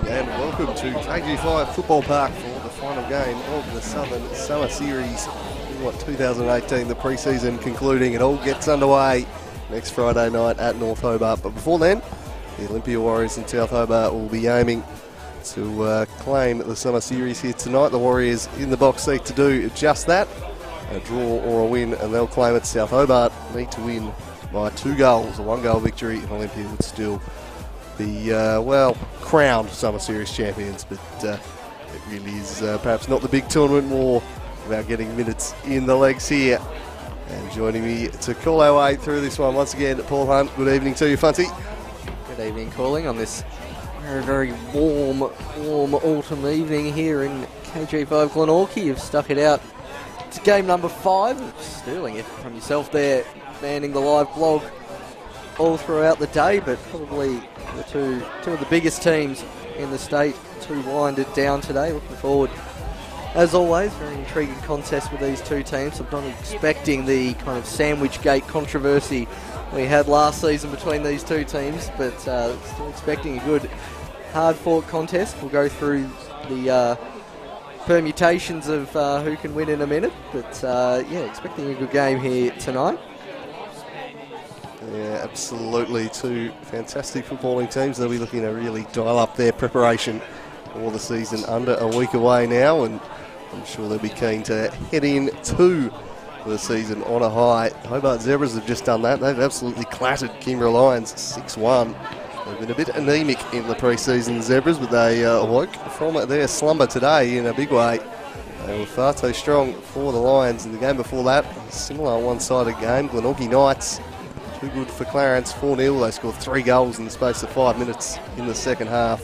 and welcome to KGV Football Park for the final game of the Southern Summer Series. 2018, the pre-season concluding. It all gets underway next Friday night at North Hobart. But before then, the Olympia Warriors in South Hobart will be aiming to claim the Summer Series here tonight. The Warriors in the box seat to do just that. A draw or a win, and they'll claim it. South Hobart need to win by 2 goals. A 1-goal victory, and Olympia would still be, crowned Summer Series champions. But it really is perhaps not the big tournament, more about getting minutes in the legs here. And joining me to call our way through this one once again, Paul Hunt. Good evening to you, Funty. Good evening, calling on this very warm autumn evening here in KG5 Glenorchy. You've stuck it out. It's game number 5. Sterling, it from yourself there, manning the live blog all throughout the day, but probably the two of the biggest teams in the state to wind it down today. Looking forward, as always, very intriguing contest with these two teams. I'm not expecting the kind of sandwich gate controversy we had last season between these two teams, but still expecting a good hard-fought contest. We'll go through the permutations of who can win in a minute, but expecting a good game here tonight. Yeah, absolutely. Two fantastic footballing teams. They'll be looking to really dial up their preparation for the season under a week away now, and I'm sure they'll be keen to head into the season on a high. Hobart Zebras have just done that. They've absolutely clattered Canberra Lions 6-1. They've been a bit anemic in the pre-season, Zebras, but they awoke from their slumber today in a big way. They were far too strong for the Lions. In the game before that, a similar one-sided game. Glenorchy Knights, too good for Clarence, 4-0. They scored 3 goals in the space of 5 minutes in the second half.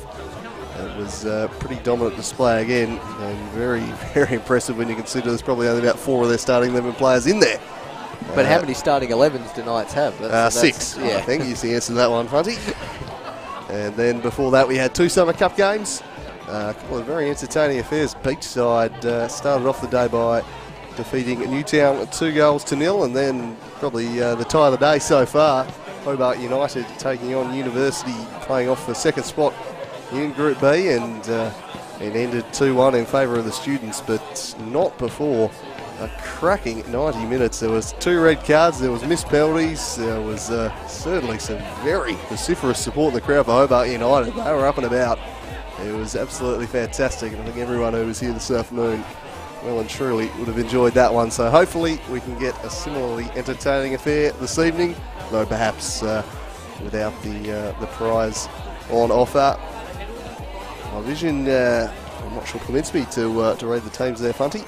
It was a pretty dominant display again, and very, very impressive when you consider there's probably only about 4 of their starting 11 players in there. But how many starting 11s do Knights have? 6, I think, is the answer to that one, Funty. And then before that, we had 2 Summer Cup games. A couple of very entertaining affairs. Beachside started off the day by defeating Newtown 2-0, and then probably the tie of the day so far, Hobart United taking on University, playing off the second spot in Group B, and it ended 2-1 in favour of the students, but not before a cracking 90 minutes. There was 2 red cards, there was missed penalties, there was certainly some very vociferous support in the crowd for Hobart United. They were up and about. It was absolutely fantastic, and I think everyone who was here this afternoon well and truly would have enjoyed that one. So hopefully we can get a similarly entertaining affair this evening, though perhaps without the prize on offer. My vision, I'm not sure, convinced me to read the teams there, Funty.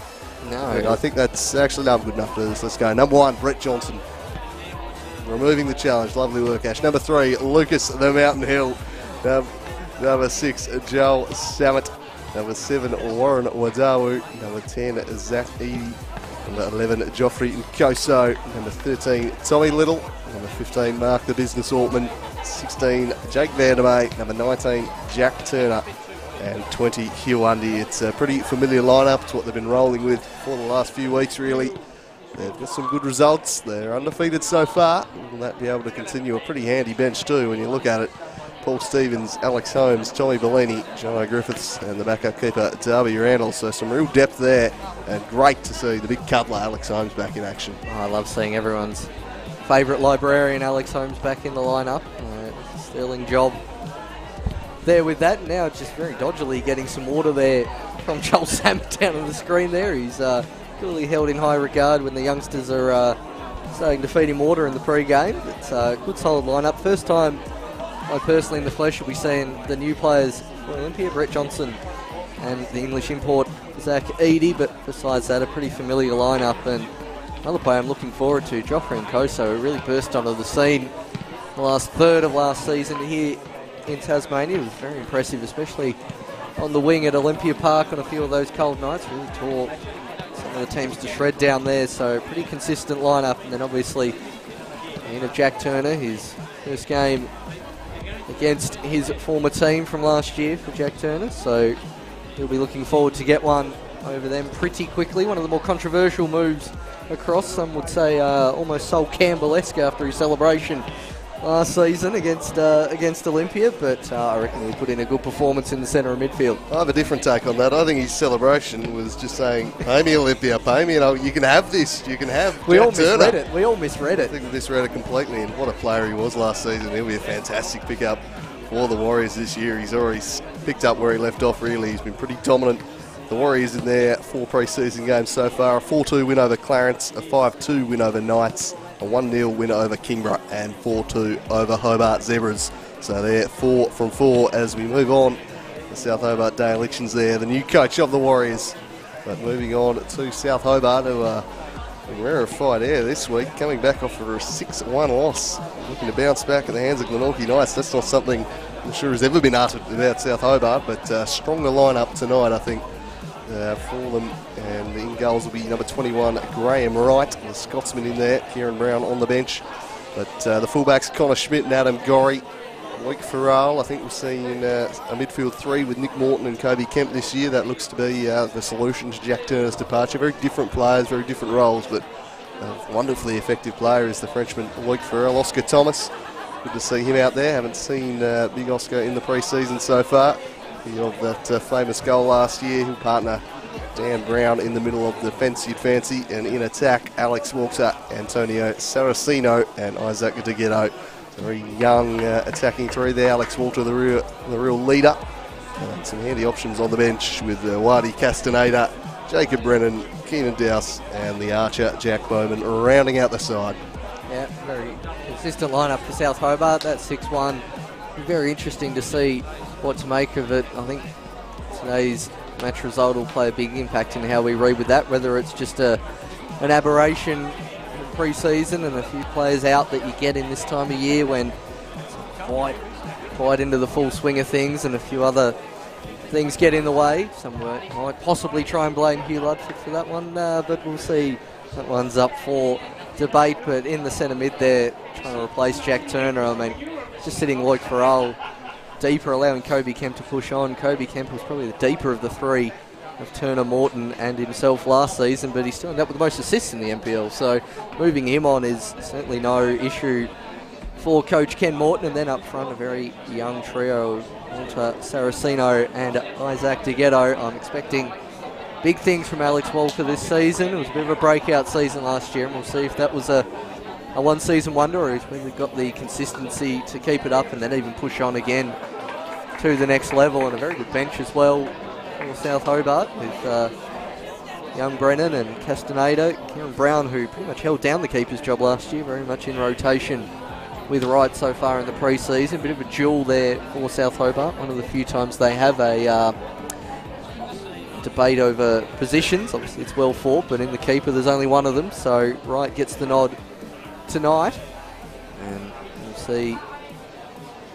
No. I think that's actually good enough for this. Let's go. Number 1, Brett Johnson, removing the challenge. Lovely work, Ash. Number 3, Lucas the Mountain Hill. Number 6, Joel Samet. Number 7, Warren Wadawu. Number 10, Zach Eady. Number 11, Joffrey Nkoso. Number 13, Tommy Little. Number 15, Mark the Business Altman. 16, Jake Vandermeer. Number 19, Jack Turner. And 20, Hugh Undy. It's a pretty familiar lineup. It's what they've been rolling with for the last few weeks, really. They've got some good results. They're undefeated so far. Will that be able to continue? A pretty handy bench too when you look at it. Paul Stevens, Alex Holmes, Tommy Bellini, Jono Griffiths, and the backup keeper, Darby Randall. So some real depth there, and great to see the big cutler, Alex Holmes, back in action. I love seeing everyone's favourite librarian, Alex Holmes, back in the lineup. Sterling job there with that. Now just very dodgily getting some water there from Joel Samet down on the screen there. He's clearly held in high regard when the youngsters are starting to feed him water in the pre-game. It's a good solid lineup. First time I personally in the flesh will be seeing the new players for Olympia, Brett Johnson and the English import Zach Eady, but besides that a pretty familiar lineup. And another player I'm looking forward to, Joffrey Nkoso, who really burst onto the scene the last third of last season here in Tasmania. It was very impressive, especially on the wing at Olympia Park on a few of those cold nights. Really tore some of the teams to shred down there, so pretty consistent lineup. And then obviously the end of Jack Turner, his first game against his former team from last year for Jack Turner, so he'll be looking forward to get one over them pretty quickly. One of the more controversial moves across, some would say almost Sol Campbell-esque after his celebration last season against Olympia, but I reckon he put in a good performance in the centre of midfield. I have a different take on that. I think his celebration was just saying, pay me Olympia, pay me, you can have this, you can have We all Jack Turner. misread it. We all misread I it. think we misread it completely, and what a player he was last season. He'll be a fantastic pickup for the Warriors this year. He's already picked up where he left off, really. He's been pretty dominant. The Warriors in their 4 pre-season games so far: a 4-2 win over Clarence, a 5-2 win over Knights, a 1-0 win over Kingborough, and 4-2 over Hobart Zebras. So they're 4 from 4 as we move on. The South Hobart Day elections there, the new coach of the Warriors. But moving on to South Hobart, who are in rarefied air this week, coming back off of a 6-1 loss, looking to bounce back at the hands of Glenorchy Knights. That's not something I'm sure has ever been uttered about South Hobart, but stronger lineup tonight, I think, for them. And in goals will be number 21, Graham Wright, the Scotsman in there, Kieran Brown on the bench. But the fullbacks, Connor Schmidt and Adam Gorry. Luke Farrell, I think we've seen a midfield 3 with Nick Morton and Kobe Kemp this year. That looks to be the solution to Jack Turner's departure. Very different players, very different roles, but a wonderfully effective player is the Frenchman Luke Farrell. Oscar Thomas, good to see him out there. Haven't seen Big Oscar in the pre-season so far. Of that famous goal last year, he'll partner Dan Brown in the middle of the fence, you'd fancy, and in attack, Alex Walker, Antonio Saraceno, and Isaac DeGhetto. Very young attacking 3 there. Alex Walter, the real leader. Some handy options on the bench with Wadi Castaneda, Jacob Brennan, Keenan Dowse, and the archer Jack Bowman rounding out the side. Yeah, very consistent lineup for South Hobart. That 6-1. Very interesting to see what to make of it. I think today's match result will play a big impact in how we read with that, whether it's just an aberration in pre-season and a few players out that you get in this time of year when it's quite into the full swing of things and a few other things get in the way. Some might possibly try and blame Hugh Ludford for that one, but we'll see. That one's up for debate, but in the centre mid there, trying to replace Jack Turner, I mean, just sitting Luke Farrell deeper, allowing Kobe Kemp to push on. Kobe Kemp was probably the deeper of the 3 of Turner, Morton and himself last season, but he's still ended up with the most assists in the NPL, so moving him on is certainly no issue for Coach Ken Morton. And then up front, a very young trio of Walter Saraceno and Isaac DeGhetto. I'm expecting big things from Alex Walker this season. It was a bit of a breakout season last year, and we'll see if that was a one-season wonder or he's really got the consistency to keep it up and then even push on again to the next level. And a very good bench as well for South Hobart with young Brennan and Castaneda. Kieran Brown, who pretty much held down the keeper's job last year, very much in rotation with Wright so far in the pre-season. Bit of a duel there for South Hobart. One of the few times they have a debate over positions. Obviously it's well fought, but in the keeper there's only one of them, so Wright gets the nod tonight, and we'll see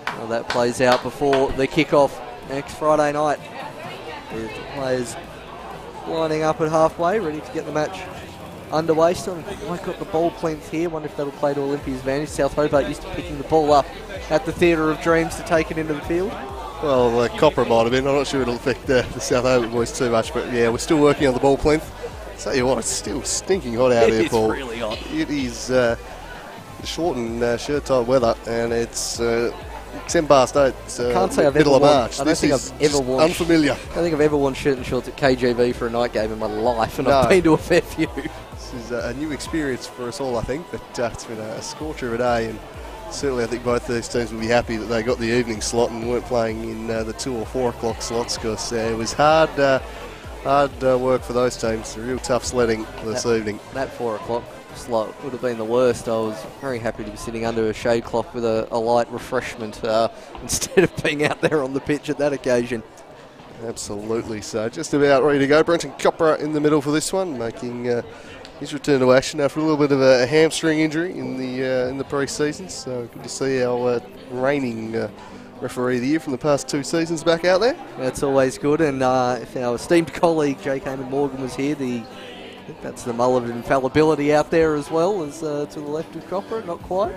how that plays out before the kick-off next Friday night, with the players lining up at halfway, ready to get the match underway. Still haven't quite got the ball plinth here. Wonder if that'll play to Olympia's advantage. South Hobart used to picking the ball up at the Theatre of Dreams to take it into the field. Well, Copper might have been. I'm not sure it'll affect the South Hobart boys too much, but yeah, we're still working on the ball plinth. Tell you what, it's still stinking hot out there, Paul. It's really hot. It is short and shirt-tight weather, and it's 10 past 8. Can't say I've middle ever of worn, March. I don't think I've ever worn. Unfamiliar. I don't think I've ever worn shirt and shorts at KGV for a night game in my life, and No. I've been to a fair few. This is a new experience for us all, I think, but it's been a scorcher of a day, and certainly I think both these teams will be happy that they got the evening slot and weren't playing in the 2 or 4 o'clock slots, because it was hard work for those teams. Real tough sledding this evening. That 4 o'clock slot would have been the worst. I was very happy to be sitting under a shade clock with a light refreshment instead of being out there on the pitch at that occasion. Absolutely. So just about ready to go. Brenton Copra in the middle for this one, making his return to action after a little bit of a hamstring injury in the pre-season. So good to see our reigning referee of the year from the past 2 seasons back out there. That's always good. And if our esteemed colleague Jake Heyman Morgan was here, I think that's the mullet of infallibility out there as well as to the left of Copra. Not quite.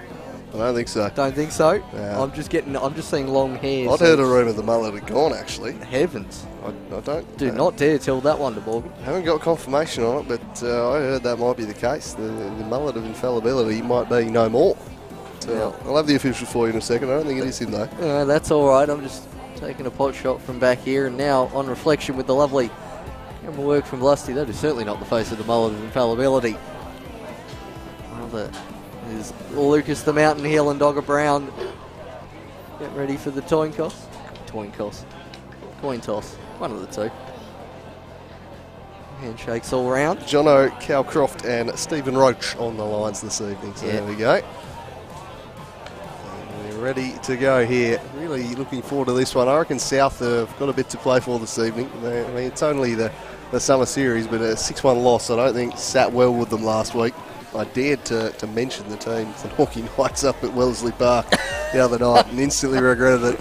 I don't think so. Don't think so. No. I'm just seeing long hair. I'd heard a rumour the mullet had gone, actually. Heavens. I don't. Do not dare tell that one to Morgan. Haven't got confirmation on it, but I heard that might be the case. The mullet of infallibility might be no more. I'll have the official for you in a second. I don't think it is him, though. That's all right. I'm just taking a pot shot from back here, and now on reflection with the lovely camera work from Lusty. That is certainly not the face of the mullet of infallibility. Rather is Lucas the Mountain Heel and Dogger Brown. Get ready for the coin toss. Coin toss. One of the two. Handshakes all round. Jono Calcroft and Stephen Roach on the lines this evening. So there we go. And we're ready to go here. Really looking forward to this one. I reckon South have got a bit to play for this evening. I mean, it's only the summer series, but a 6-1 loss I don't think sat well with them last week. I dared to mention the team, the Hawkeye Knights up at Wellesley Park the other night and instantly regretted it.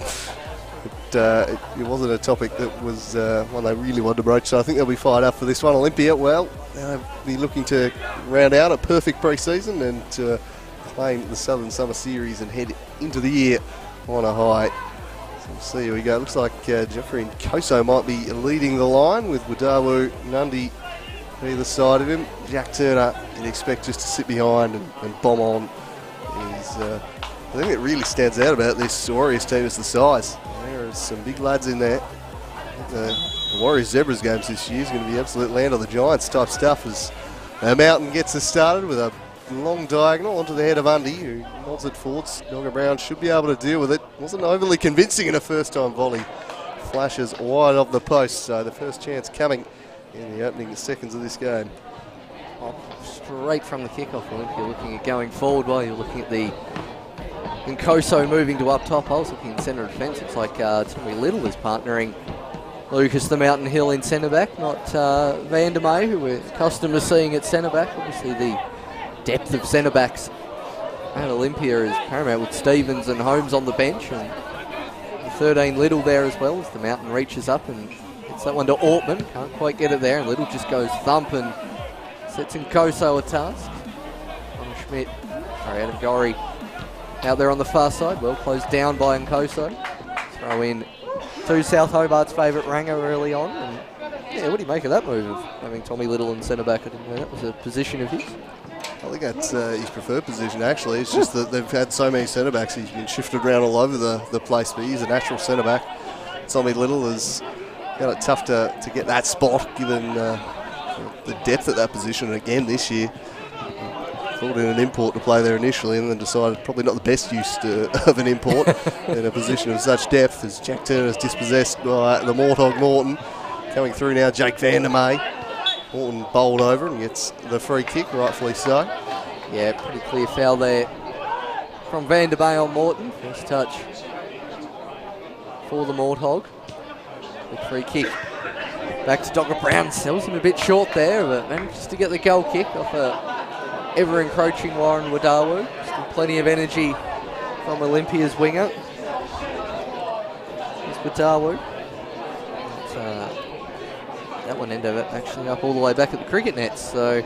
It wasn't a topic that was one they really wanted to broach, so I think they'll be fired up for this one. Olympia, well, they'll be looking to round out a perfect pre-season and claim the Southern Summer Series and head into the year on a high. So we'll see how we go. Looks like Jeffrey and Koso might be leading the line with Wadawu, Nundy either side of him. Jack Turner, you'd expect just to sit behind and bomb on. The thing that really stands out about this Warriors team is the size. There are some big lads in there. The Warriors Zebras games this year is going to be absolute land of the Giants type stuff as Mountain gets us started with a long diagonal onto the head of Undy, who nods it forwards. Dogger Brown should be able to deal with it. Wasn't overly convincing in a first-time volley. Flashes wide of the post, so the first chance coming in the opening seconds of this game. Straight from the kickoff, Olympia looking at going forward while you're looking at the Nkoso moving to up top. I was looking in centre defence. It's like Tommy Little is partnering Lucas the Mountain Hill in centre back, not Van der May, who we're accustomed to seeing at centre back. Obviously the depth of centre backs at Olympia is paramount with Stevens and Holmes on the bench, and 13 Little there as well as the Mountain reaches up and hits that one to Ortman. Can't quite get it there, and Little just goes thump and sets Nkoso a task. Schmidt, Adam Gorry out there on the far side, well closed down by Nkoso. Throw in to South Hobart's favourite Ranger early on. And yeah, what do you make of that move of having Tommy Little in centre back? I didn't know that was a position of his. I think that's his preferred position, actually. It's just that they've had so many centre backs, he's been shifted around all over the place, but he's a natural centre back. Tommy Little has got it tough to get that spot given the depth at that position again this year. Thought in an import to play there initially and then decided probably not the best use of an import in a position of such depth as Jack Turner is dispossessed by the Mortog Morton. Coming through now, Jake Van der May. Morton bowled over and gets the free kick, rightfully so. Yeah, pretty clear foul there from Van der May on Morton. First touch for the Morthog. Big free kick. Back to Dogger Brown. Sells him a bit short there, but manages to get the goal kick off a ever-encroaching Warren Wadawu. Still plenty of energy from Olympia's winger. Here's Wadawu. That one ended up actually up all the way back at the cricket nets, so.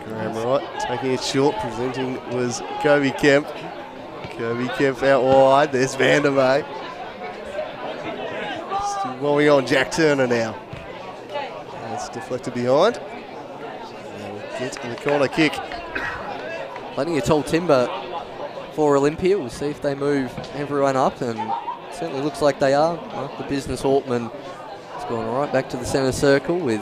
Graham Wright taking it short, presenting was Kobe Kemp. Kobe Kemp out wide, there's Van der May. Still rolling on Jack Turner now. That's deflected behind. Now we'll get in the corner kick. Plenty of tall timber for Olympia. We'll see if they move everyone up, and it certainly looks like they are. The business Ortman has gone right back to the centre circle with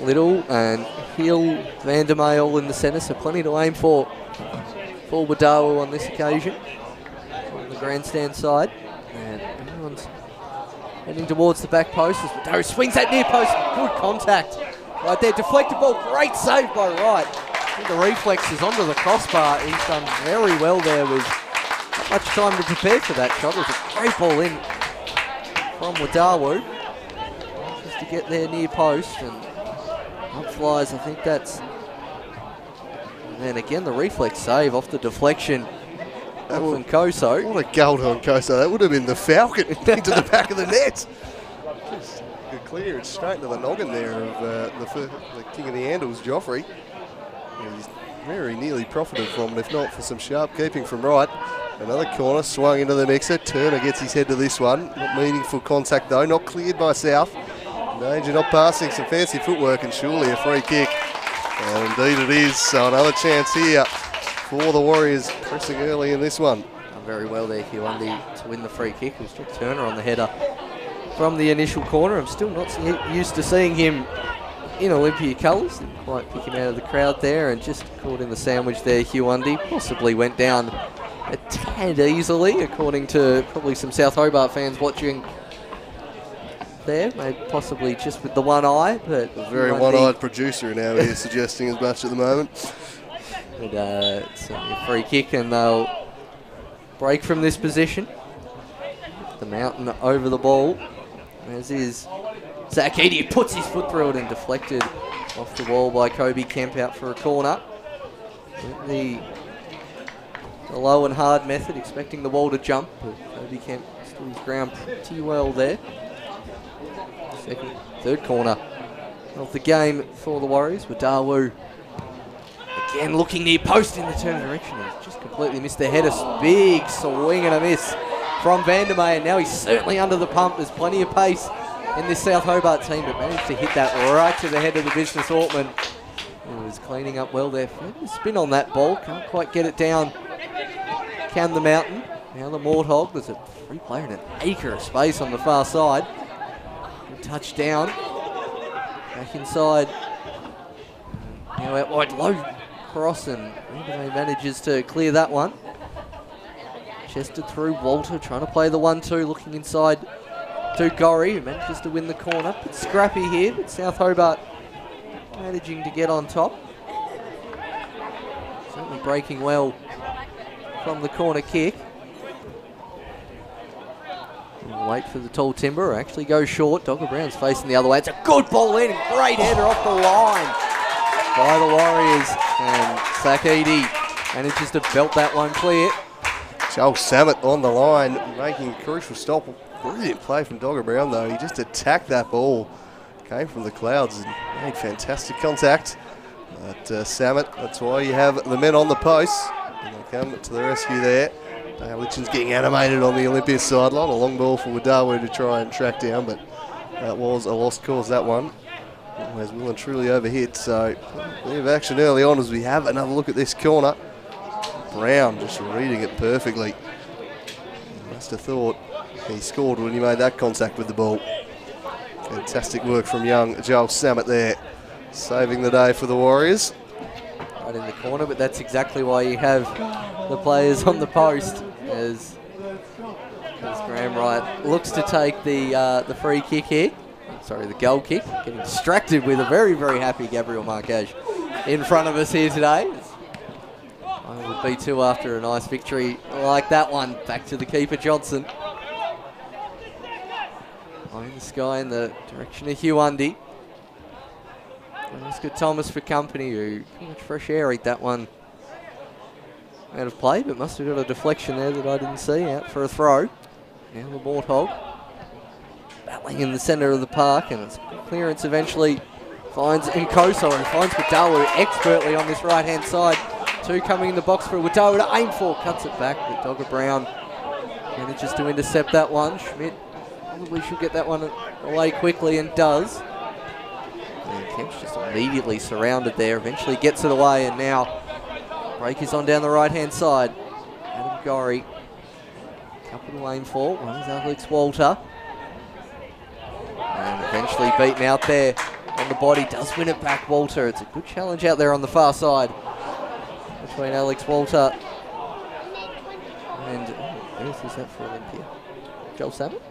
Little and Hill, Van der May all in the centre, so plenty to aim for Wadawu on this occasion on the grandstand side. And everyone's heading towards the back post as Wadawu swings that near post. Good contact right there. Deflected ball. Great save by Wright. I think the reflex is onto the crossbar. He's done very well there with not much time to prepare for that shot. It was a great ball in from Wadawu. Just to get there near post and up flies. I think that's... And then again the reflex save off the deflection. That was Nkoso. What a goal to Nkoso. That would have been the Falcon into the back of the net. Just clear it straight into the noggin there of the king of the handles, Joffrey. He's very nearly profited from it, if not for some sharp keeping from Wright. Another corner swung into the mixer. Turner gets his head to this one. Not meaningful contact though, not cleared by South. Danger not passing, some fancy footwork and surely a free kick. And indeed it is. So another chance here for the Warriors, pressing early in this one. Done very well there, Huundi, to win the free kick. It was Jack Turner on the header from the initial corner. I'm still not used to seeing him in Olympia colours. Didn't quite pick him out of the crowd there, and just caught in the sandwich there, Huundi. Possibly went down a tad easily, according to probably some South Hobart fans watching there. Maybe possibly just with the one eye, but a very one-eyed producer now here suggesting as much at the moment. But it's a free kick, and they'll break from this position. The Mountain over the ball, as is Zach Eady, puts his foot through it and deflected off the wall by Kobe Kemp out for a corner. The low and hard method, expecting the wall to jump, but Kobe Kemp stood his ground pretty well there. Third corner of the game for the Warriors, with Dawu again looking near post in the turn direction. He's just completely missed the header. Big swing and a miss from Vandermeer, and now he's certainly under the pump. There's plenty of pace in this South Hobart team, but managed to hit that right to the head of the business Ortman. He was cleaning up well there. Spin on that ball, can't quite get it down. Can the Mountain. Now the Morthog, there's a free player in an acre of space on the far side. Good touch down. Back inside. Now out wide, low cross, and Vandermeer manages to clear that one. Chested through, Walter trying to play the 1-2, looking inside to Gorry, who manages to win the corner. Bit scrappy here, but South Hobart managing to get on top. Certainly breaking well from the corner kick. We'll wait for the tall timber, actually goes short. Dogger Brown's facing the other way. It's a good ball in, and great header off the line by the Warriors. And Zach Eady manages to belt that one clear. Joel Samet on the line, making a crucial stop. Brilliant play from Dogger Brown, though. He just attacked that ball. Came from the clouds and made fantastic contact. But Samet, that's why you have the men on the posts. And they come to the rescue there. Dale Litchen's getting animated on the Olympia sideline. A long ball for Wadawu to try and track down, but that was a lost cause, that one. Always well and truly overhit. So a bit of action early on as we have another look at this corner. Brown just reading it perfectly. He must have thought he scored when he made that contact with the ball. Fantastic work from young Joel Samet there, saving the day for the Warriors. Right in the corner, but that's exactly why you have the players on the post, as Graham Wright looks to take the free kick here. Sorry, the goal kick. Getting distracted with a very, very happy Gabriel Marquez in front of us here today. I would be too after a nice victory like that one. Back to the keeper, Johnson. Eye in the sky in the direction of Huundi. Oscar Thomas for company, who pretty much fresh air ate that one out of play, but must have got a deflection there that I didn't see. Out for a throw. Now the Warthog battling in the centre of the park, and it's clearance eventually finds Nkoso, and finds Wadawu expertly on this right-hand side. Two coming in the box for Wadawu to aim for, cuts it back with Dogger Brown. Manages to intercept that one. Schmidt probably should get that one away quickly, and does. And Kemp's just immediately surrounded there, eventually gets it away, and now break is on down the right-hand side. Adam Gorry, couple to aim for, one is Alex Walter. And eventually beaten out there on the body, does win it back, Walter. It's a good challenge out there on the far side between Alex Walter and, who is that for Olympia? Joel Samet?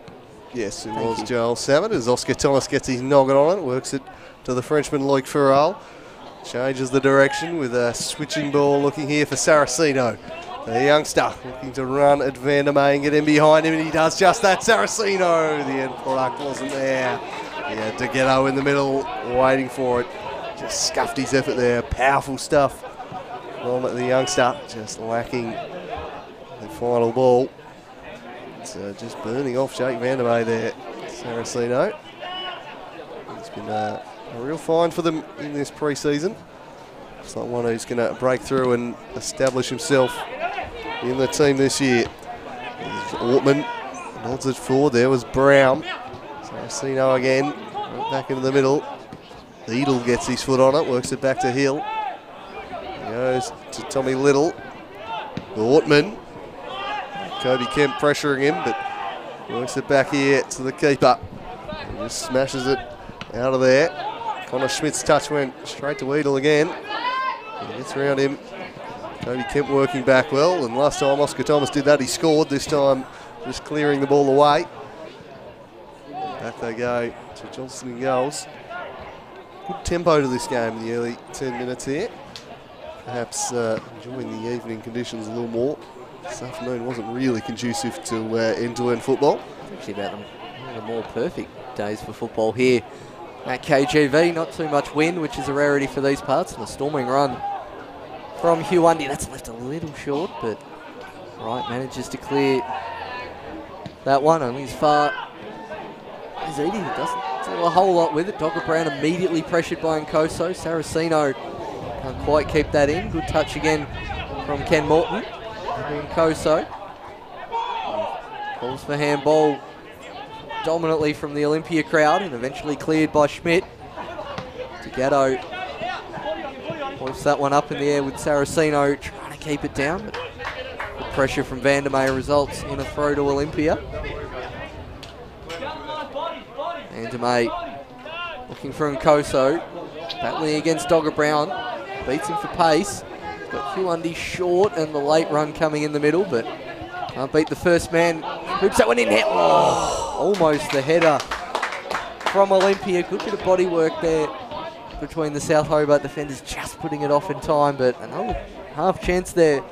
Yes, it was Joel Samet, as Oscar Thomas gets his noggin on it, works it to the Frenchman Loic Ferral. Changes the direction with a switching ball, looking here for Saraceno. The youngster looking to run at Vandermeer and get in behind him, and he does just that. Saraceno, the end product wasn't there. He had Deghetto in the middle, waiting for it. Just scuffed his effort there. Powerful stuff from the youngster, just lacking the final ball. It's just burning off Jake Vandermeer there, Saraceno. It's been a real find for them in this pre-season. It's not one who's going to break through and establish himself in the team this year. There's Ortman nods it forward. There was Brown. Saraceno again, right back into the middle. Edel gets his foot on it, works it back to Hill. He goes to Tommy Little. Ortman. Kobe Kemp pressuring him, but works it back here to the keeper. He just smashes it out of there. Connor Schmidt's touch went straight to Edel again. He gets around him. Kobe Kemp working back well, and last time Oscar Thomas did that, he scored. This time just clearing the ball away. Back they go to Johnson in goals. Good tempo to this game in the early 10 minutes here. Perhaps enjoying the evening conditions a little more. This afternoon wasn't really conducive to end-to-end football. Actually about one of the more perfect days for football here at KGV. Not too much wind, which is a rarity for these parts, and a storming run from Hugh Undy. That's left a little short, but Wright manages to clear that one only as far as Edie, who doesn't do a whole lot with it. Dogger Brown immediately pressured by Nkoso. Saraceno can't quite keep that in. Good touch again from Ken Morton. Nkoso calls for handball dominantly from the Olympia crowd and eventually cleared by Schmidt. Gatto hoists that one up in the air with Saraceno trying to keep it down, but the pressure from Vandermeer results in a throw to Olympia. Vandermeer looking for Nkoso, battling against Dogger Brown, beats him for pace. Got Hugh Undy short and the late run coming in the middle, but can't beat the first man. Hoops that one in here. Oh, almost the header from Olympia. Good bit of body work there between the South Hobart defenders, just putting it off in time, but another half chance there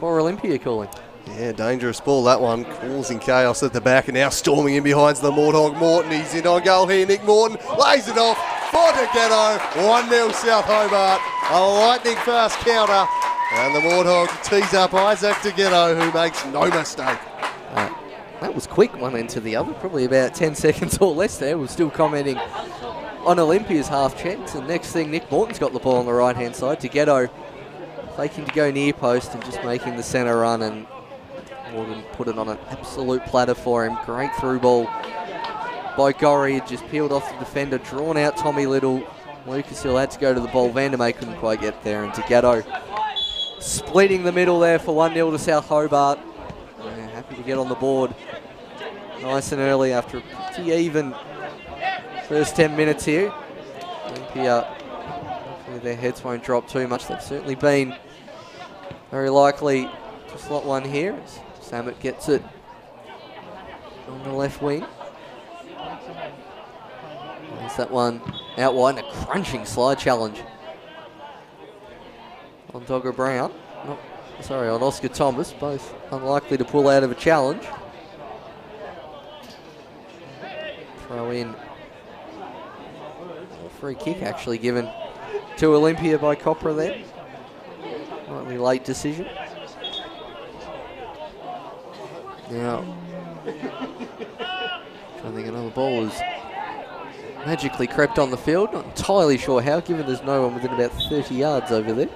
for Olympia calling. Yeah, dangerous ball that one, causing chaos at the back, and now storming in behind the Morthog Morton. He's in on goal here, Nick Morton lays it off for Ghetto. 1-0 South Hobart, a lightning fast counter, and the Morthog tees up Isaac DeGhetto, who makes no mistake. That was quick, one end to the other, probably about 10 seconds or less there. We're still commenting on Olympia's half chance, and next thing, Nick Morton's got the ball on the right-hand side. DeGhetto faking to go near post and just making the centre run, and Morton put it on an absolute platter for him. Great through ball by Gorrie, just peeled off the defender, drawn out Tommy Little. Lucas Hill had to go to the ball. Vandermeer couldn't quite get there, and DeGhetto splitting the middle there for 1-0 to South Hobart. Yeah, happy to get on the board nice and early after a pretty even first 10 minutes here. Olympia, hopefully their heads won't drop too much. They've certainly been very likely to slot one here as Samet gets it on the left wing. There's that one out wide, and a crunching slide challenge on Dogger Brown. On Oscar Thomas, both unlikely to pull out of a challenge. Throw in. A free kick actually given to Olympia by Copra there. Slightly late decision. Now, I think another ball has magically crept on the field. Not entirely sure how, given there's no one within about 30 yards over there.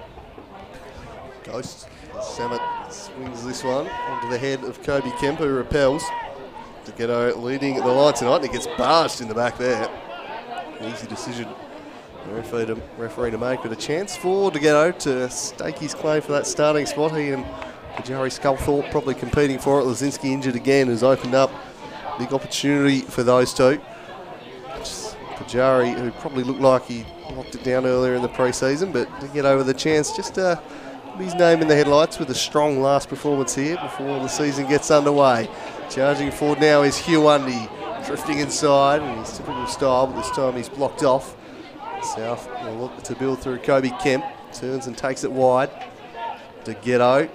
Ghost. Samet swings this one onto the head of Kobe Kemp, who repels. DeGhetto leading the line tonight, and he gets barged in the back there. Easy decision referee to make, but a chance for DeGhetto to stake his claim for that starting spot. He and Pajari Sculthorpe probably competing for it. Lazinski injured again has opened up big opportunity for those two. Pajari, who probably looked like he locked it down earlier in the pre-season, but to get over the chance just to put his name in the headlights with a strong last performance here before the season gets underway. Charging forward now is Hugh Undy, drifting inside in his typical style, but this time he's blocked off. South will look to build through Kobe Kemp, turns and takes it wide. DeGhetto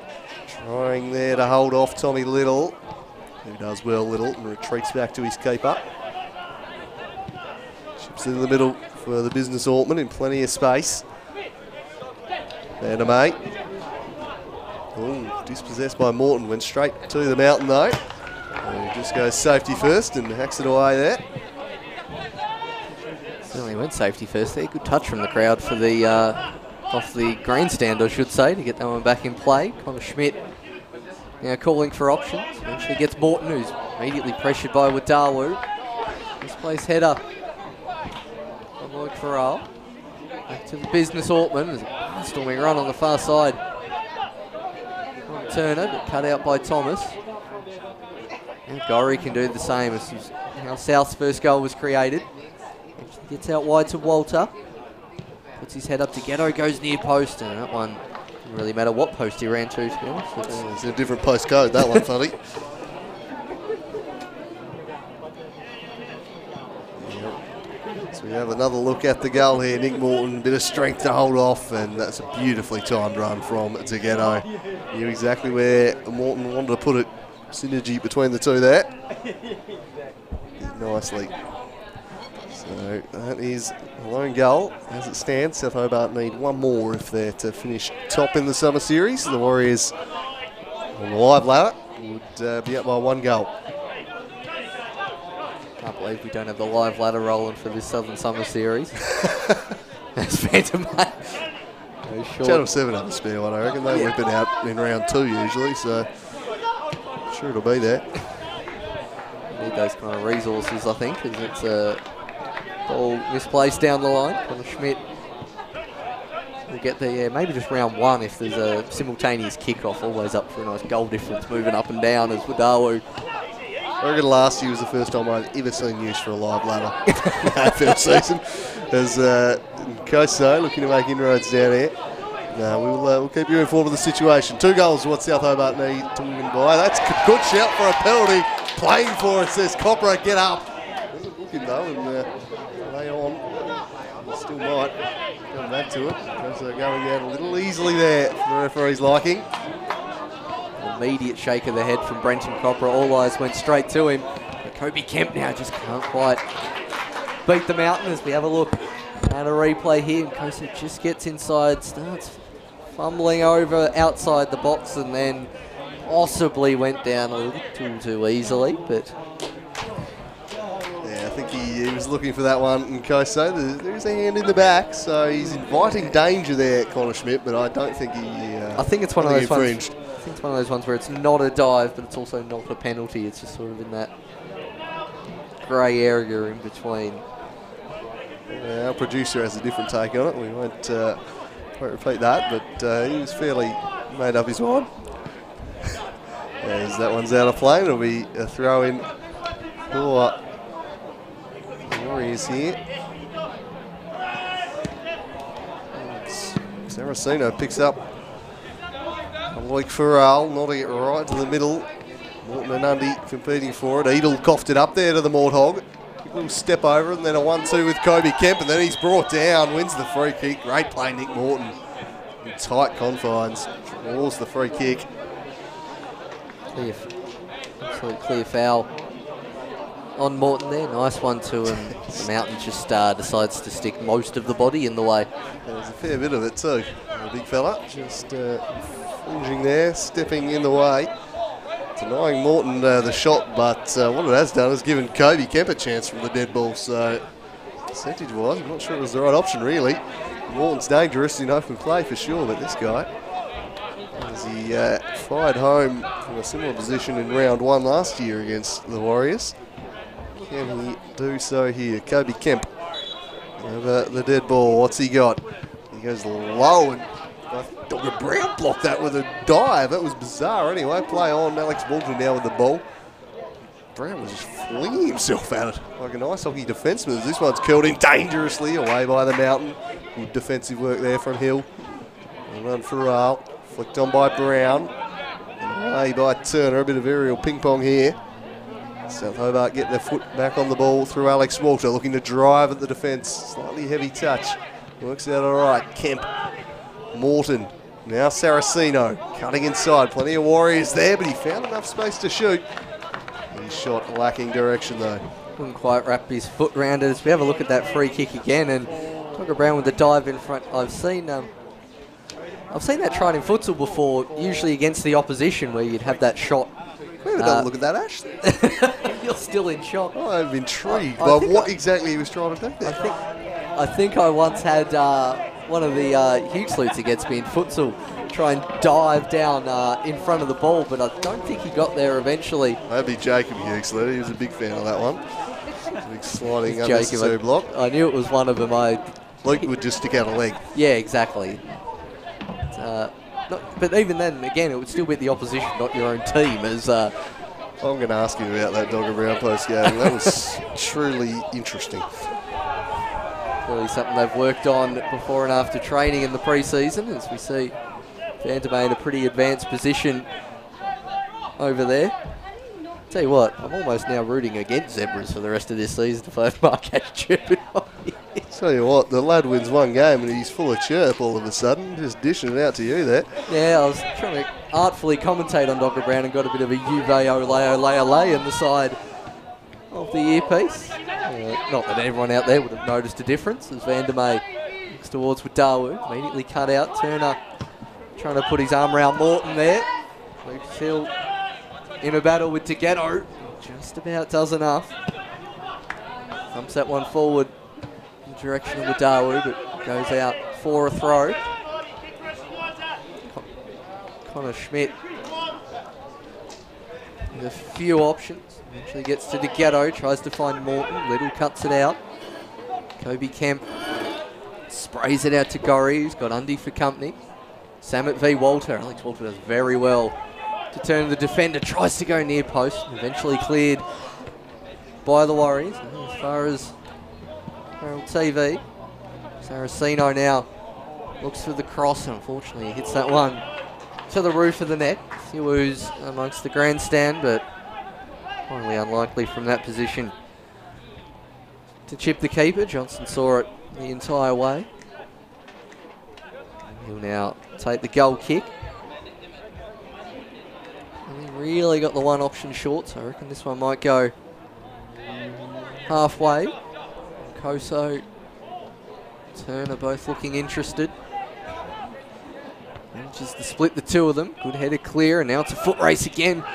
trying there to hold off Tommy Little, who does well, Little, and retreats back to his keeper. Chips in the middle for the business Altman in plenty of space. Vandermeer. Dispossessed by Morton, went straight to the mountain though. And he just goes safety first and hacks it away there. Certainly went safety first there. Good touch from the crowd for the off the grandstand, I should say, to get that one back in play. Connor Schmidt now calling for options. Eventually gets Morton, who's immediately pressured by Wadawu. Misplaced header from Lloyd Farrell. Back to the business, Ortman. There's a storming run on the far side. Turner, but cut out by Thomas. And Gorry can do the same. This is how South's first goal was created. Gets out wide to Walter. Puts his head up to Ghetto, goes near post, and that one didn't really matter what post he ran to be honest. It's a different postcode, that one, funny. So we have another look at the goal here. Nick Morton, bit of strength to hold off, and that's a beautifully timed run from Ghetto. Knew exactly where Morton wanted to put it. Synergy between the two there. Nicely. So that is a lone goal. As it stands, South Hobart need one more if they're to finish top in the summer series. The Warriors on the live ladder would be up by one goal. Can't believe we don't have the live ladder rolling for this Southern Summer Series. That's Phantom, mate. Channel 7 have a spare one, I reckon. They whip it out in round 2 usually, so I'm sure it'll be there. Need those kind of resources, I think, because it's a ball misplaced down the line. Connor Schmidt will get there, maybe just round 1 if there's a simultaneous kickoff, always up for a nice goal difference, moving up and down as with Dawu. I reckon last year was the first time I've ever seen use for a live ladder in the AFL season. As Koso looking to make inroads down here. No, we'll keep you informed of the situation. 2 goals is what South Hobart need to win by. That's a good shout for a penalty. Playing for it, says Copra, get up. Doesn't look him though, and lay on. Still might come back to it. Koso going out a little easily there for the referee's liking. Immediate shake of the head from Brenton Copra. All eyes went straight to him. But Kobe Kemp now just can't quite beat the mountain as we have a look at a replay here. And Kosa just gets inside, starts fumbling over outside the box, and then possibly went down a little too easily. But yeah, I think he was looking for that one. And Kosa, there's a hand in the back, so he's inviting danger there, Connor Schmidt. But I don't think he. I think it's one of those ones. I think it's one of those ones where it's not a dive, but it's also not a penalty. It's just sort of in that grey area in between. Our producer has a different take on it. We won't repeat that, but he was fairly made up his mind. As that one's out of play, it'll be a throw in for the Warriors here. Saraceno picks up Loic Farrell, nodding it right to the middle. Morton and Undy competing for it. Edel coughed it up there to the Morthog. Quick little step over and then a 1-2 with Kobe Kemp, and then he's brought down, wins the free kick. Great play, Nick Morton. In tight confines, draws the free kick. Absolute clear foul on Morton there. Nice 1-2, and the Mountain just decides to stick most of the body in the way. There's a fair bit of it too. The big fella just flinging there, stepping in the way. Denying Morton the shot, but what it has done is given Kobe Kemp a chance from the dead ball. So percentage-wise, I'm not sure it was the right option really. Morton's dangerous in open play for sure, but this guy, as he fired home from a similar position in round 1 last year against the Warriors. Can he do so here? Kobe Kemp over the dead ball. What's he got? He goes low, and Dr. Brown blocked that with a dive. That was bizarre anyway. Play on. Alex Walton now with the ball. Brown was just flinging himself at it like an ice hockey defenseman. This one's curled in dangerously away by the Mountain. Good defensive work there from Hill. And run for Farrell. Flicked on by Brown. And away by Turner. A bit of aerial ping pong here. South Hobart get their foot back on the ball through Alex Walter, looking to drive at the defence. Slightly heavy touch. Works out all right. Kemp. Morton. Now Saraceno. Cutting inside. Plenty of Warriors there, but he found enough space to shoot. His shot lacking direction though. Couldn't quite wrap his foot around it. As we have a look at that free kick again, and Dr. Brown with the dive in front. I've seen that tried in futsal before, usually against the opposition, where you'd have that shot. We haven't done a look at that, Ash. You're still in shock. I'm intrigued by what exactly he was trying to do there. I think I once had one of the huge salutes against me in futsal try and dive down in front of the ball, but I don't think he got there eventually. That'd be Jacob Huxley. He was a big fan of that one. Big sliding unnecessary block. I knew it was one of them. I Luke would just stick out a leg. Yeah, exactly. But even then, again, it would still be the opposition, not your own team. As I'm going to ask you about that Dogger Brown post game. That was truly interesting. Really something they've worked on before and after training in the pre-season, as we see Vandermeer in a pretty advanced position over there. Tell you what, I'm almost now rooting against Zebras for the rest of this season if I have Marquette chirping on me. Tell you what, the lad wins one game and he's full of chirp all of a sudden, just dishing it out to you there. Yeah, I was trying to artfully commentate on Dr. Brown and got a bit of a Juve ole in the side of the earpiece. Not that everyone out there would have noticed a difference as Vandermeer looks towards with Dawu. Immediately cut out. Turner trying to put his arm around Morton there. Lucas Hill in a battle with Togetto. Just about does enough. Thumps that one forward in the direction of the Dawu, but goes out for a throw. Connor Schmidt with a few options. Eventually gets to Togetto, tries to find Morton. Little cuts it out. Kobe Kemp sprays it out to Gorrie, who's got Undy for company. Samet v. Walter. Alex Walter does very well to turn the defender. Tries to go near post. Eventually cleared by the Warriors. As far as Herald TV, Saraceno now looks for the cross. And unfortunately, he hits that one to the roof of the net. Siwu's amongst the grandstand, but highly unlikely from that position to chip the keeper. Johnson saw it the entire way. He'll now take the goal kick. And he really got the one option short, so I reckon this one might go halfway. Koso, Turner both looking interested. Manages to split the two of them. Good header clear, and now it's a foot race again.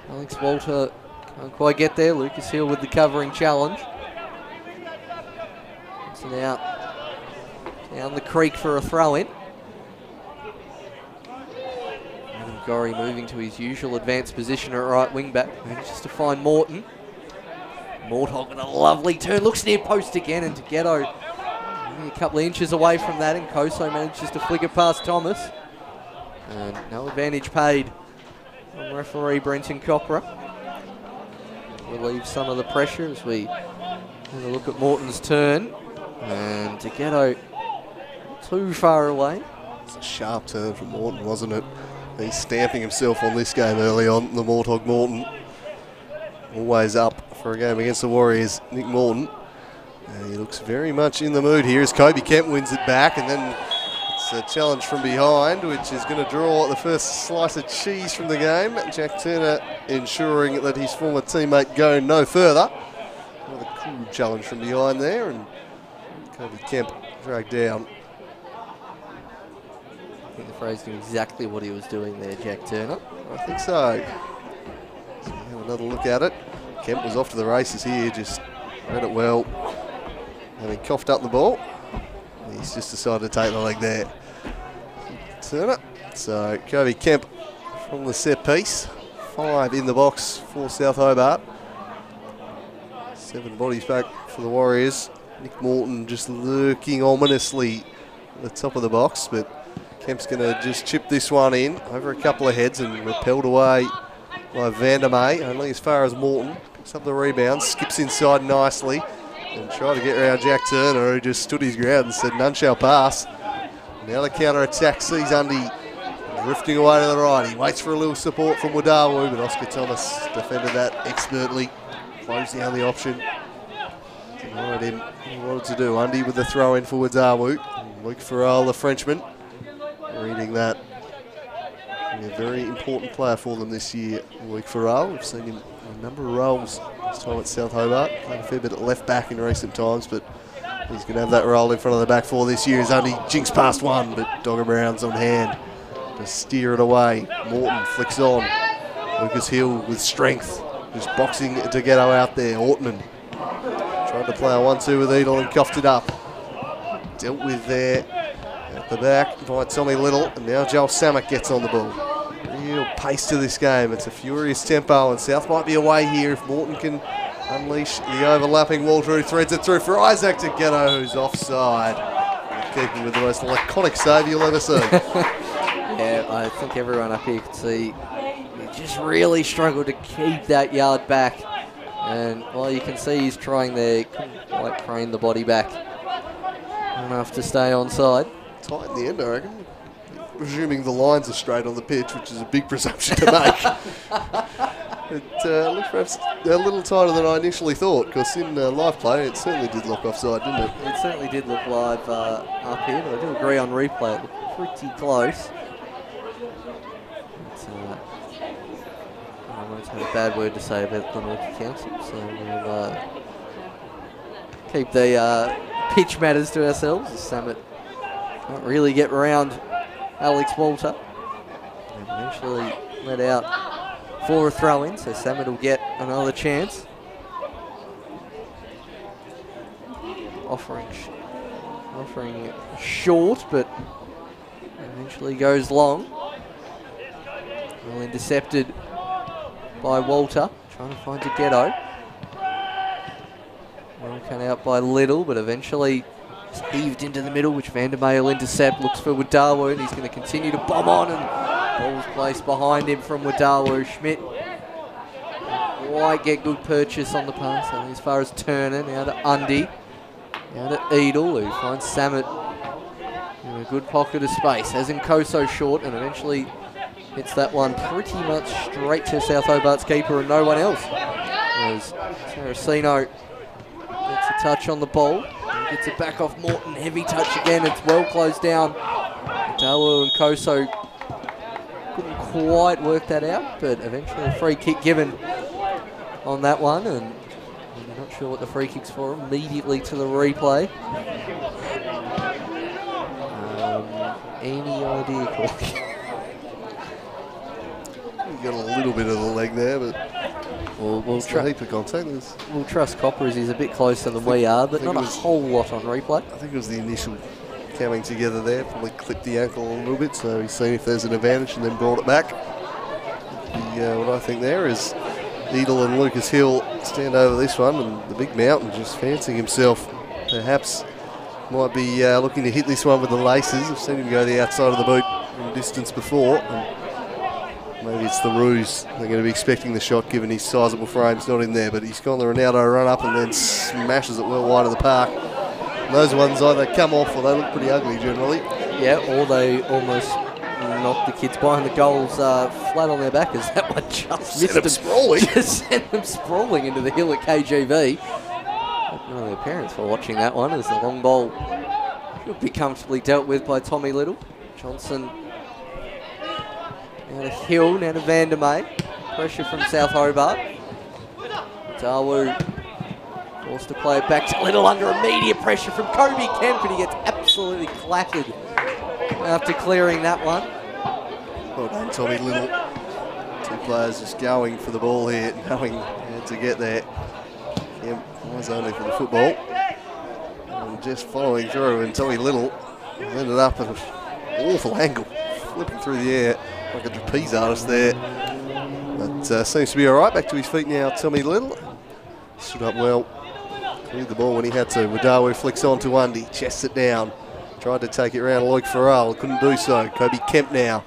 Alex Walter can't quite get there. Lucas Hill with the covering challenge. It's it out down the creek for a throw-in. Adam Gorrie moving to his usual advanced position at right wing back. Manages to find Morton. Morthog with a lovely turn. Looks near post again, and Togetto a couple of inches away from that, and Koso manages to flick it past Thomas. And no advantage paid from referee Brenton Copra. Relieve some of the pressure as we have a look at Morton's turn. And Togetto too far away. It's a sharp turn from Morton, wasn't it? He's stamping himself on this game early on, the Morthog Morton. Always up for a game against the Warriors, Nick Morton. And he looks very much in the mood here as Kobe Kemp wins it back, and then it's a challenge from behind, which is going to draw the first slice of cheese from the game. Jack Turner ensuring that his former teammate go no further. Another cool challenge from behind there, and Kobe Kemp dragged down. I think the phrase knew exactly what he was doing there, Jack Turner. I think so. So we have another look at it. Kemp was off to the races here, just read it well. And he coughed up the ball. He's just decided to take the leg there. Turner. So Kobe Kemp from the set piece. 5 in the box for South Hobart. 7 bodies back for the Warriors. Nick Morton just lurking ominously at the top of the box, but Kemp's going to just chip this one in over a couple of heads and repelled away by Vandermeer, only as far as Morton. Picks up the rebound, skips inside nicely, and tried to get around Jack Turner, who just stood his ground and said none shall pass. Now the counter-attack sees Undy drifting away to the right. He waits for a little support from Wadawu, but Oscar Thomas defended that expertly. Closed down the option. Denied him what he wanted to do. Undy with the throw in for Wadawu. Luke Farrell, the Frenchman, reading that. A very important player for them this year, Luke Farrell. We've seen him in a number of roles this time at South Hobart. Played a fair bit at left back in recent times, but he's going to have that role in front of the back four this year as Undy jinks past one, but Dogger Brown's on hand to steer it away. Morton flicks on. Lucas Hill with strength, just boxing Togetto out there. Ortman tried to play a 1-2 with Edel and coughed it up. Dealt with there at the back by Tommy Little, and now Joel Samek gets on the ball. Real pace to this game. It's a furious tempo, and South might be away here if Morton can unleash the overlapping Walter, who threads it through for Isaac Togetto, who's offside. goalkeeping with the most laconic save you'll ever see. Yeah, I think everyone up here could see he just really struggled to keep that yard back. And well, you can see he's trying there, couldn't quite crane the body back enough to stay onside. Tight in the end, I reckon. Presuming the lines are straight on the pitch, which is a big presumption to make. It looks perhaps a little tighter than I initially thought, because in live play it certainly did look offside, didn't it? It certainly did look live up here, but I do agree on replay, it looked pretty close. I won't have a bad word to say about the Glenorchy Council, so we'll keep the pitch matters to ourselves. The Summit can't really get around Alex Walter, and eventually let out for a throw-in, so Summit will get another chance. Offering short, but eventually goes long. Well intercepted by Walter, trying to find a ghetto. Well cut out by Little, but eventually just heaved into the middle, which Vandermeer will intercept. Looks for Wadawu, and he's going to continue to bomb on, and ball's placed behind him from Wadawu. Schmidt quite get good purchase on the pass, only as far as Turner. Now to Undy, now to Edel, who finds Samet in a good pocket of space. Has Nkoso short, and eventually hits that one pretty much straight to South Hobart's keeper and no one else. As Saraceno gets a touch on the ball, and gets it back off Morton. Heavy touch again, it's well closed down. Dalu and Koso couldn't quite work that out, but eventually a free kick given on that one, and I'm not sure what the free kick's for. Immediately to the replay. Any idea, Corky? You got a little bit of the leg there, but we'll try a heap of contact. We'll trust Copper as he's a bit closer than we are, but not a whole lot on replay. I think it was the initial coming together there, probably clipped the ankle a little bit, so he's seen if there's an advantage and then brought it back. What I think there is Edel and Lucas Hill stand over this one, and the big mountain just fancying himself. Perhaps might be looking to hit this one with the laces. I've seen him go the outside of the boot from distance before. Maybe it's the ruse. They're going to be expecting the shot given his sizable frame. It's not in there, but he's gone the Ronaldo run up and then smashes it well wide of the park. And those ones either come off or they look pretty ugly generally. Yeah, or they almost knock the kids behind the goals flat on their back, as that one just missed them sprawling. Just sent them sprawling into the hill at KGV. None of their parents were watching that one, as the long ball should be comfortably dealt with by Tommy Little. Johnson now to Hill, now to Vandermeer. Pressure from South Hobart. Dawu forced to play it back to Little under immediate pressure from Kobe Kemp, and he gets absolutely clattered after clearing that one. Well done, Tommy Little. Two players just going for the ball here, knowing how to get there. Kemp was only for the football. And just following through, and Tommy Little ended up at an awful angle, flipping through the air like a trapeze artist there. But seems to be all right. Back to his feet now, Tommy Little. Stood up well. Cleared the ball when he had to. Wadawu flicks on to Undy. Chests it down. Tried to take it around Luke Farrell. Couldn't do so. Kobe Kemp now.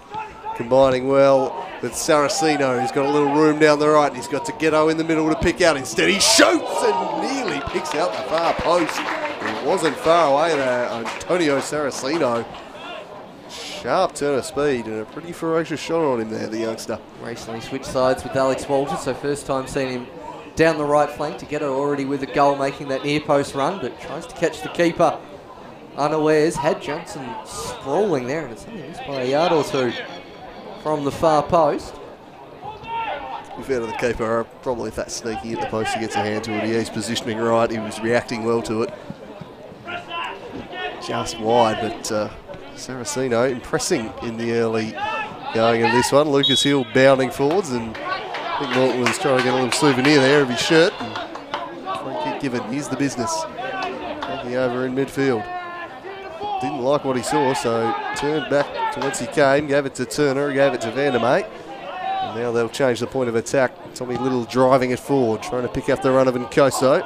Combining well with Saraceno, who's got a little room down the right. And he's got Ghetto in the middle to pick out. Instead, he shoots and nearly picks out the far post. It wasn't far away there. Antonio Saraceno. Sharp turn of speed and a pretty ferocious shot on him there, the youngster. Recently switched sides with Alex Walter, so first time seeing him down the right flank. Ghetto already with a goal, making that near post run, but tries to catch the keeper unawares. Had Johnson sprawling there, and it's only missed by a yard or two from the far post. To be fair to the keeper, probably if that's sneaky at the post, he gets a hand to it. He is positioning right. He was reacting well to it. Just wide, but Saraceno impressing in the early going of this one. Lucas Hill bounding forwards, and I think Morton was trying to get a little souvenir there of his shirt. Free kick given. Here's the business. Taking over in midfield. Didn't like what he saw, so turned back to whence he came. Gave it to Turner, gave it to Vandermeer. And now they'll change the point of attack. Tommy Little driving it forward, trying to pick up the run of Nkoso.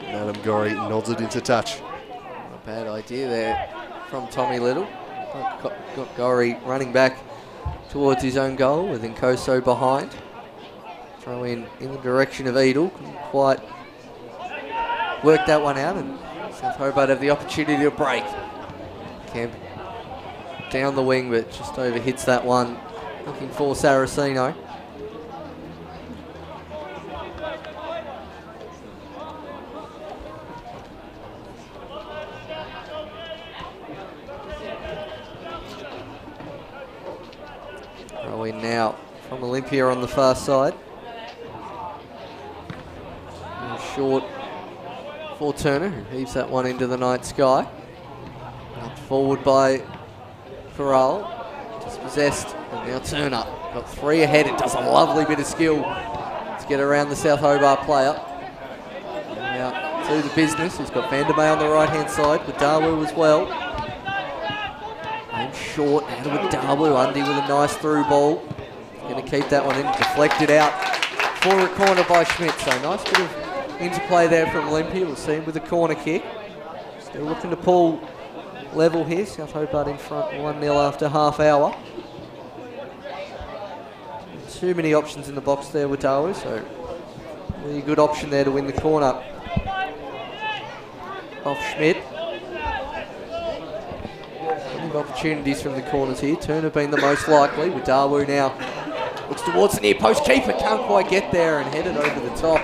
Adam Gorry nods it into touch. Not a bad idea there from Tommy Little. Got Gorry running back towards his own goal with Nkoso behind. Throw in the direction of Edel. Couldn't quite work that one out, and South Hobart have the opportunity to break. Kemp down the wing, but just overhits that one. Looking for Saraceno. Throw in now from Olympia on the far side. Short for Turner, who heaves that one into the night sky. Up forward by Farrell. Dispossessed, and now Turner. Got 3 ahead. It does a lovely bit of skill to get around the South Hobart player. Now to the business. He's got Vandermeer on the right-hand side with Dawu as well. And short, out with Dawu. Undy with a nice through ball. Going to keep that one in. Deflected out for a corner by Schmidt. So nice bit of interplay there from Olympia. We'll see him with a corner kick. Still looking to pull level here. South Hobart in front 1-0 after half hour. Too many options in the box there with Dawu, so really good option there to win the corner off Schmidt. Plenty of opportunities from the corners here. Turner being the most likely, with Dawu now looks towards the near post. Keeper can't quite get there and headed over the top.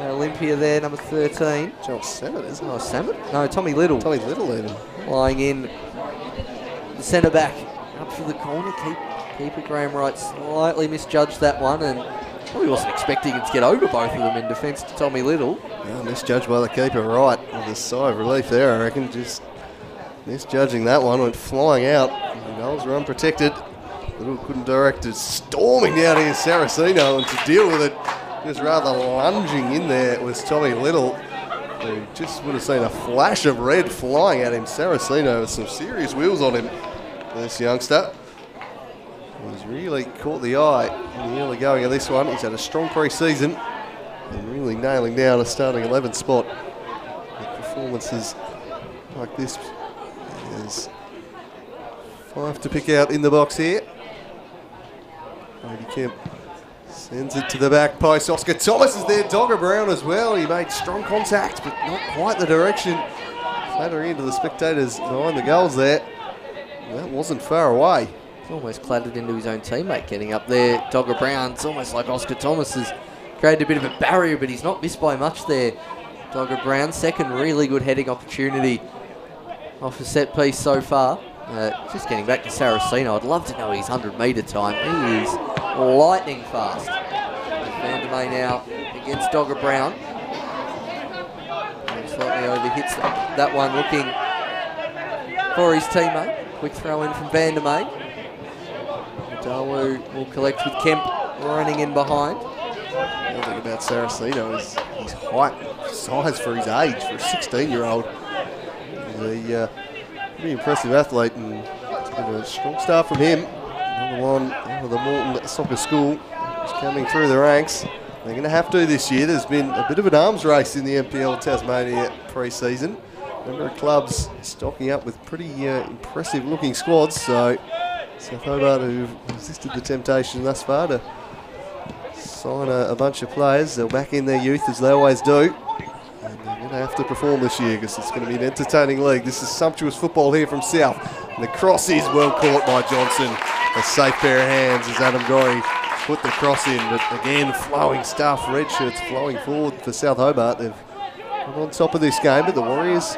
Olympia there, number 13. Joel Sammett, isn't it? Oh, Sammett? No, Tommy Little. Tommy Little even. Lying in the centre back. Up for the corner. Keeper Graham Wright slightly misjudged that one, and probably wasn't expecting it to get over both of them in defence to Tommy Little. Yeah, misjudged by the keeper Wright with a sigh of relief there, I reckon. Just misjudging that one, went flying out. The goals were unprotected. Little couldn't direct it. Storming down here, Saraceno, and to deal with it, just rather lunging in there was Tommy Little, who just would have seen a flash of red flying at him. Saraceno with some serious wheels on him, this youngster. He's really caught the eye in the early going of this one. He's had a strong pre-season and really nailing down a starting 11 spot. With performances like this, there's 5 to pick out in the box here. Brady Kemp sends it to the back post. Oscar Thomas is there. Dogger Brown as well. He made strong contact, but not quite the direction. Flattering into the spectators behind the goals there. That wasn't far away. He's almost clattered into his own teammate getting up there. Dogger Brown, it's almost like Oscar Thomas has created a bit of a barrier, but he's not missed by much there. Dogger Brown, second really good heading opportunity off a set piece so far. Just getting back to Saraceno, I'd love to know his 100-metre time. He is lightning fast. Vandermeer now against Dogger Brown. And slightly overhits that one, looking for his teammate. Quick throw in from Vandermeer. Dawu will collect with Kemp running in behind. The thing about Saraceno is his height, size for his age, for a 16-year-old. He's a pretty impressive athlete, and it's been a strong start from him. Another one out of the Moulton Soccer School is coming through the ranks. They're going to have to this year. There's been a bit of an arms race in the NPL Tasmania pre-season. A number of clubs stocking up with pretty impressive looking squads, so South Hobart, who've resisted the temptation thus far to sign a bunch of players, they'll back in their youth as they always do. And they're going to have to perform this year because it's going to be an entertaining league. This is sumptuous football here from South. And the cross is well caught by Johnson. A safe pair of hands as Adam Gorry put the cross in. But again, flowing stuff. Red shirts flowing forward for South Hobart. They've come on top of this game, but the Warriors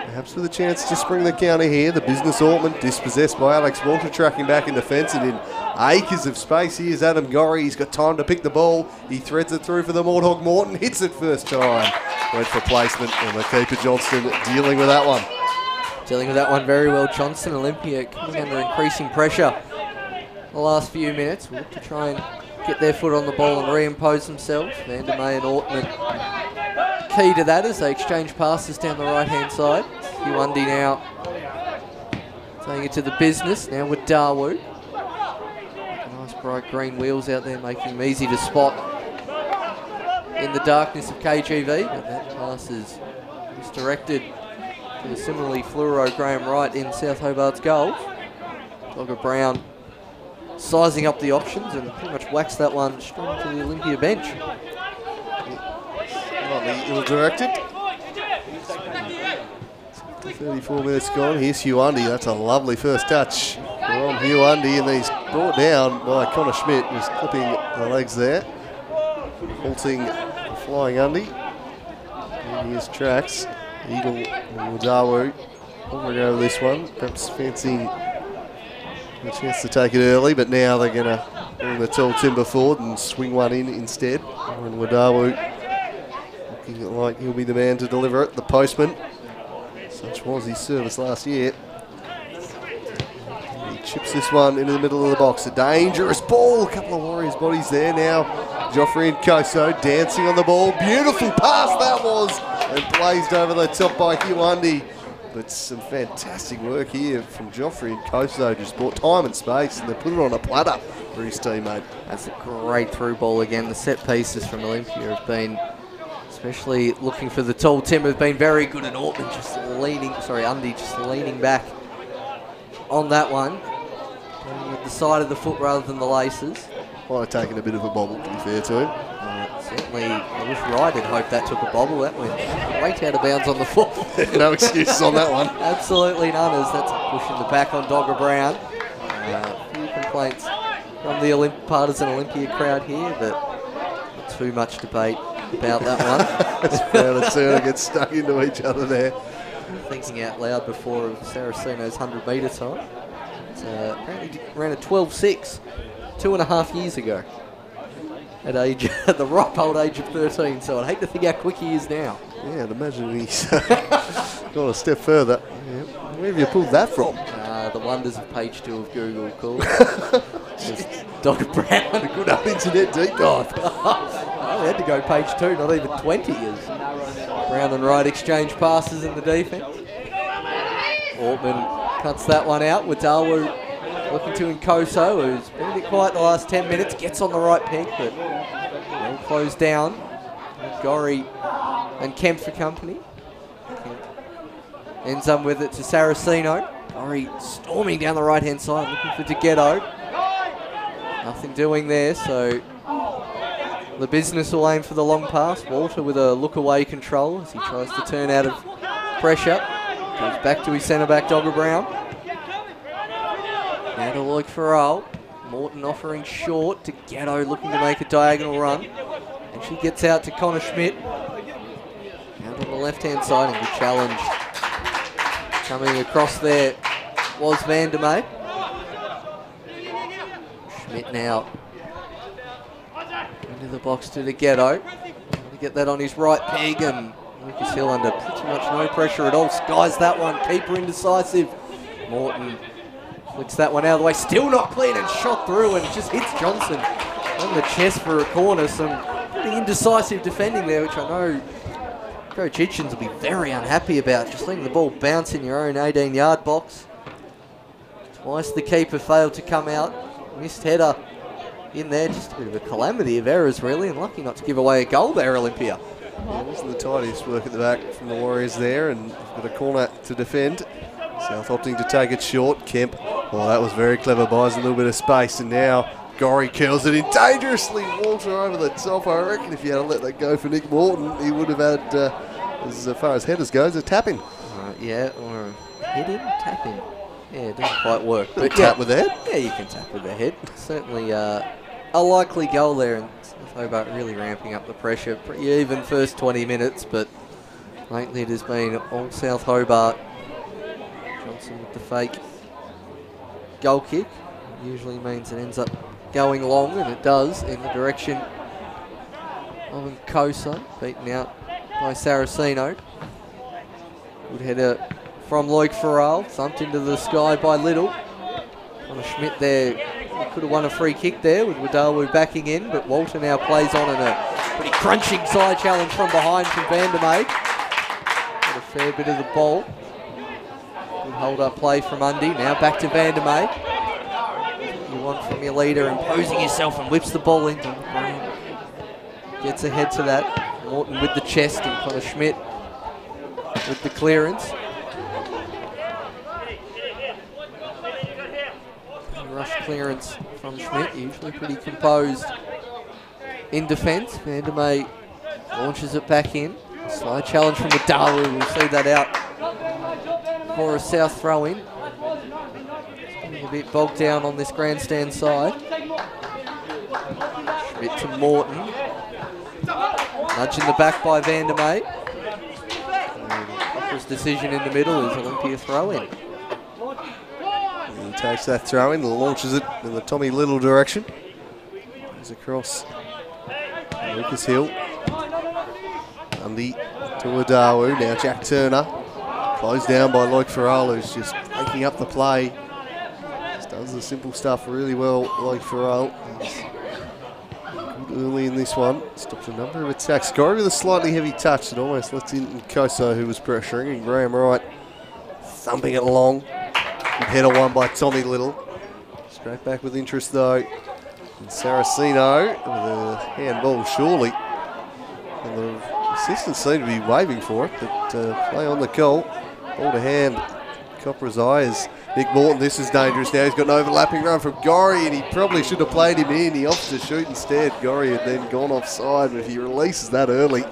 perhaps with a chance to spring the counter here. The business Ortman dispossessed by Alex Walter, tracking back in defence, and in acres of space. Here's Adam Gorry. He's got time to pick the ball. He threads it through for the Morthog Morton. Hits it first time. Went for placement, and the keeper Johnston dealing with that one. Dealing with that one very well, Johnston. Olympia coming under increasing pressure the last few minutes. We'll look to try and get their foot on the ball and reimpose themselves. Vandermeer and Ortman key to that as they exchange passes down the right-hand side. Uwundi now taking it to the business, now with Dawu. Nice bright green wheels out there, making them easy to spot in the darkness of KGV, but that pass is misdirected a similarly fluoro Graham Wright in South Hobart's goals. Dogger Brown sizing up the options and pretty much whacks that one straight into the Olympia bench. Slightly ill-directed. 34 minutes gone. Here's Huandi. That's a lovely first touch from Huandi, and he's brought down by Connor Schmidt, who's clipping the legs there. Halting, flying Undy. In his tracks. Eagle and Wadawu hovering over this one, perhaps fancying a chance to take it early, but now they're going to bring the tall timber forward and swing one in instead. And Wadawu looking like he'll be the man to deliver it, the postman. Such was his service last year. He chips this one into the middle of the box. A dangerous ball. A couple of Warriors bodies there now. Joffrey and Koso dancing on the ball. Beautiful pass that was. And blazed over the top by Huandi. But some fantastic work here from Joffrey and Koso. Just bought time and space, and they put it on a platter for his teammate. That's a great through ball again. The set pieces from Olympia have been, especially looking for the tall timber, have been very good, and Ortman just Undy just leaning back on that one. Going with the side of the foot rather than the laces. Might have taken a bit of a bobble, to be fair to him. Certainly, I wish Wright had hoped that took a bobble. That went way out of bounds on the foot. No excuses on that one. Absolutely none, as that's a push in the back on Dogger Brown. A few complaints from the partisan Olympia crowd here, but not too much debate about that one. It's proud and soon get stuck into each other there. Thinking out loud before of Saraceno's 100-metre time. Apparently ran a 12.6 2.5 years ago. At the ripe old age of 13, so I'd hate to think how quick he is now. Yeah, I'd imagine he's gone a step further. Yeah. Where have you pulled that from? The wonders of page 2 of Google, cool. Just Dogger Brown. A good old internet deep dive. I had to go page 2, not even 20 years. Brown and Wright exchange passes in the defence. Ortman cuts that one out with Dawu looking to Nkoso, who's been a bit quiet the last 10 minutes, gets on the right peg, but well closed down. Gorry and Kemp for company. Kemp ends up with it to Saraceno. Gorry storming down the right-hand side, looking for DeGhetto. Nothing doing there, so the business will aim for the long pass. Walter with a look-away control as he tries to turn out of pressure. Goes back to his centre-back, Dogger Brown. Now to Lloyd Farrell. Morton offering short to Gatto, looking to make a diagonal run. And she gets out to Connor Schmidt. Out on the left-hand side, and good challenge. Coming across there was Van der Meij. Schmidt now into the box to the Gatto. To get that on his right peg, and Lucas Hill under pretty much no pressure at all. Skies that one, keeper indecisive. Morton flicks that one out of the way, still not cleared and shot through, and just hits Johnson on the chest for a corner. Some pretty indecisive defending there, which I know Coach Hitchens will be very unhappy about, just letting the ball bounce in your own 18-yard box. Twice the keeper failed to come out. Missed header in there, just a bit of a calamity of errors really, and lucky not to give away a goal there, Olympia. Yeah, it wasn't the tidiest work at the back from the Warriors there, and got a corner to defend. South opting to take it short. Kemp, oh, that was very clever, buys a little bit of space, and now Gorry curls it in dangerously. Walter over the top. I reckon if you had let that go for Nick Morton, he would have had, as far as headers goes, a tap-in. Yeah, or a hit-in, tap-in. Yeah, it doesn't quite work. But tap with the head? Yeah, you can tap with the head. Certainly a likely goal there, and South Hobart really ramping up the pressure. Pretty even first 20 minutes, but lately it has been all South Hobart. Johnson with the fake goal kick. Usually means it ends up going long, and it does, in the direction of Nkoso, beaten out by Saraceno. Good header from Loic Farrell, thumped into the sky by Little. Connor Schmidt there, he could have won a free kick there with Wadawu backing in, but Walter now plays on, and a pretty crunching side challenge from behind from Van der Meij. Got a fair bit of the ball. Good hold-up play from Undy, now back to Van der Meij. You want from your leader, imposing yourself, and whips the ball into the ground. Gets ahead to that. Morton with the chest, and Connor Schmidt with the clearance. clearance from Schmidt, usually pretty composed in defence. Vandermeer launches it back in. Slide challenge from Wadawu. We'll see that out for a South throw-in. Getting a bit bogged down on this grandstand side. Schmidt to Morton. Nudge in the back by Vandermeer. His decision in the middle is Olympia throw-in. He takes that throw-in, launches it in the Tommy Little direction. Goes across Lucas Hill. Andy to Wadawu. Now Jack Turner. Closed down by Loic Farrell, who's just taking up the play. Just does the simple stuff really well, Loic Farrell. Good early in this one. Stopped a number of attacks. Gorry with a slightly heavy touch that almost lets in Koso, who was pressuring, and Graham Wright thumping it along. Good header one by Tommy Little. Straight back with interest though. And Saraceno with a handball surely. And the assistants seem to be waving for it, but play on the goal. Ball to hand. Coppera's eye is Nick Morton. This is dangerous now. He's got an overlapping run from Gorry, and he probably should have played him in. He opts to shoot instead. Gorry had then gone offside, but if he releases that early,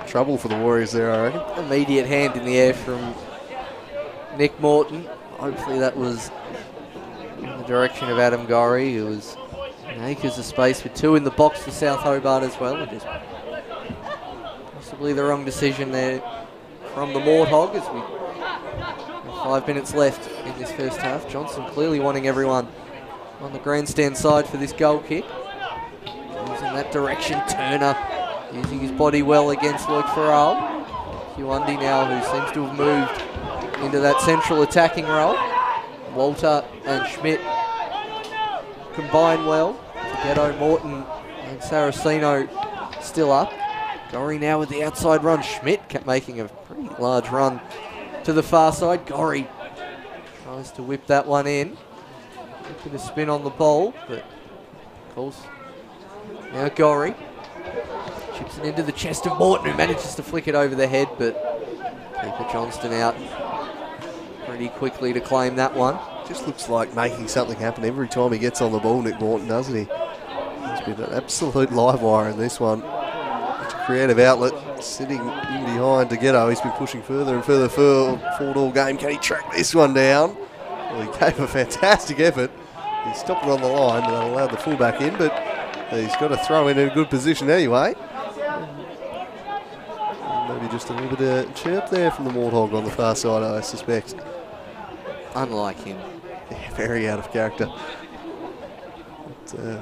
trouble for the Warriors there, I reckon. Immediate hand in the air from Nick Morton. Hopefully that was in the direction of Adam Gorry, who was acres of space with two in the box for South Hobart as well. Just possibly the wrong decision there from the Warthog as we have 5 minutes left in this first half. Johnson clearly wanting everyone on the grandstand side for this goal kick. Moves in that direction. Turner using his body well against Loic Farrell. Hundi now, who seems to have moved into that central attacking role. Walter and Schmidt combine well. Ghetto, Morton and Saraceno still up. Gorry now with the outside run. Schmidt kept making a pretty large run to the far side. Gorry tries to whip that one in. A bit of spin on the ball, but of course now Gorry chips it into the chest of Morton, who manages to flick it over the head, but keeper Johnston out pretty quickly to claim that one. Just looks like making something happen every time he gets on the ball, Nick Morton, doesn't he? He's been an absolute live wire in this one. It's a creative outlet sitting in behind to Ghetto. He's been pushing further and further forward all game. Can he track this one down? Well, he gave a fantastic effort. He stopped it on the line and allowed the fullback in, but he's got to throw in a good position anyway. Maybe just a little bit of chirp there from the Warthog on the far side, I suspect. Unlike him. Yeah, very out of character. But,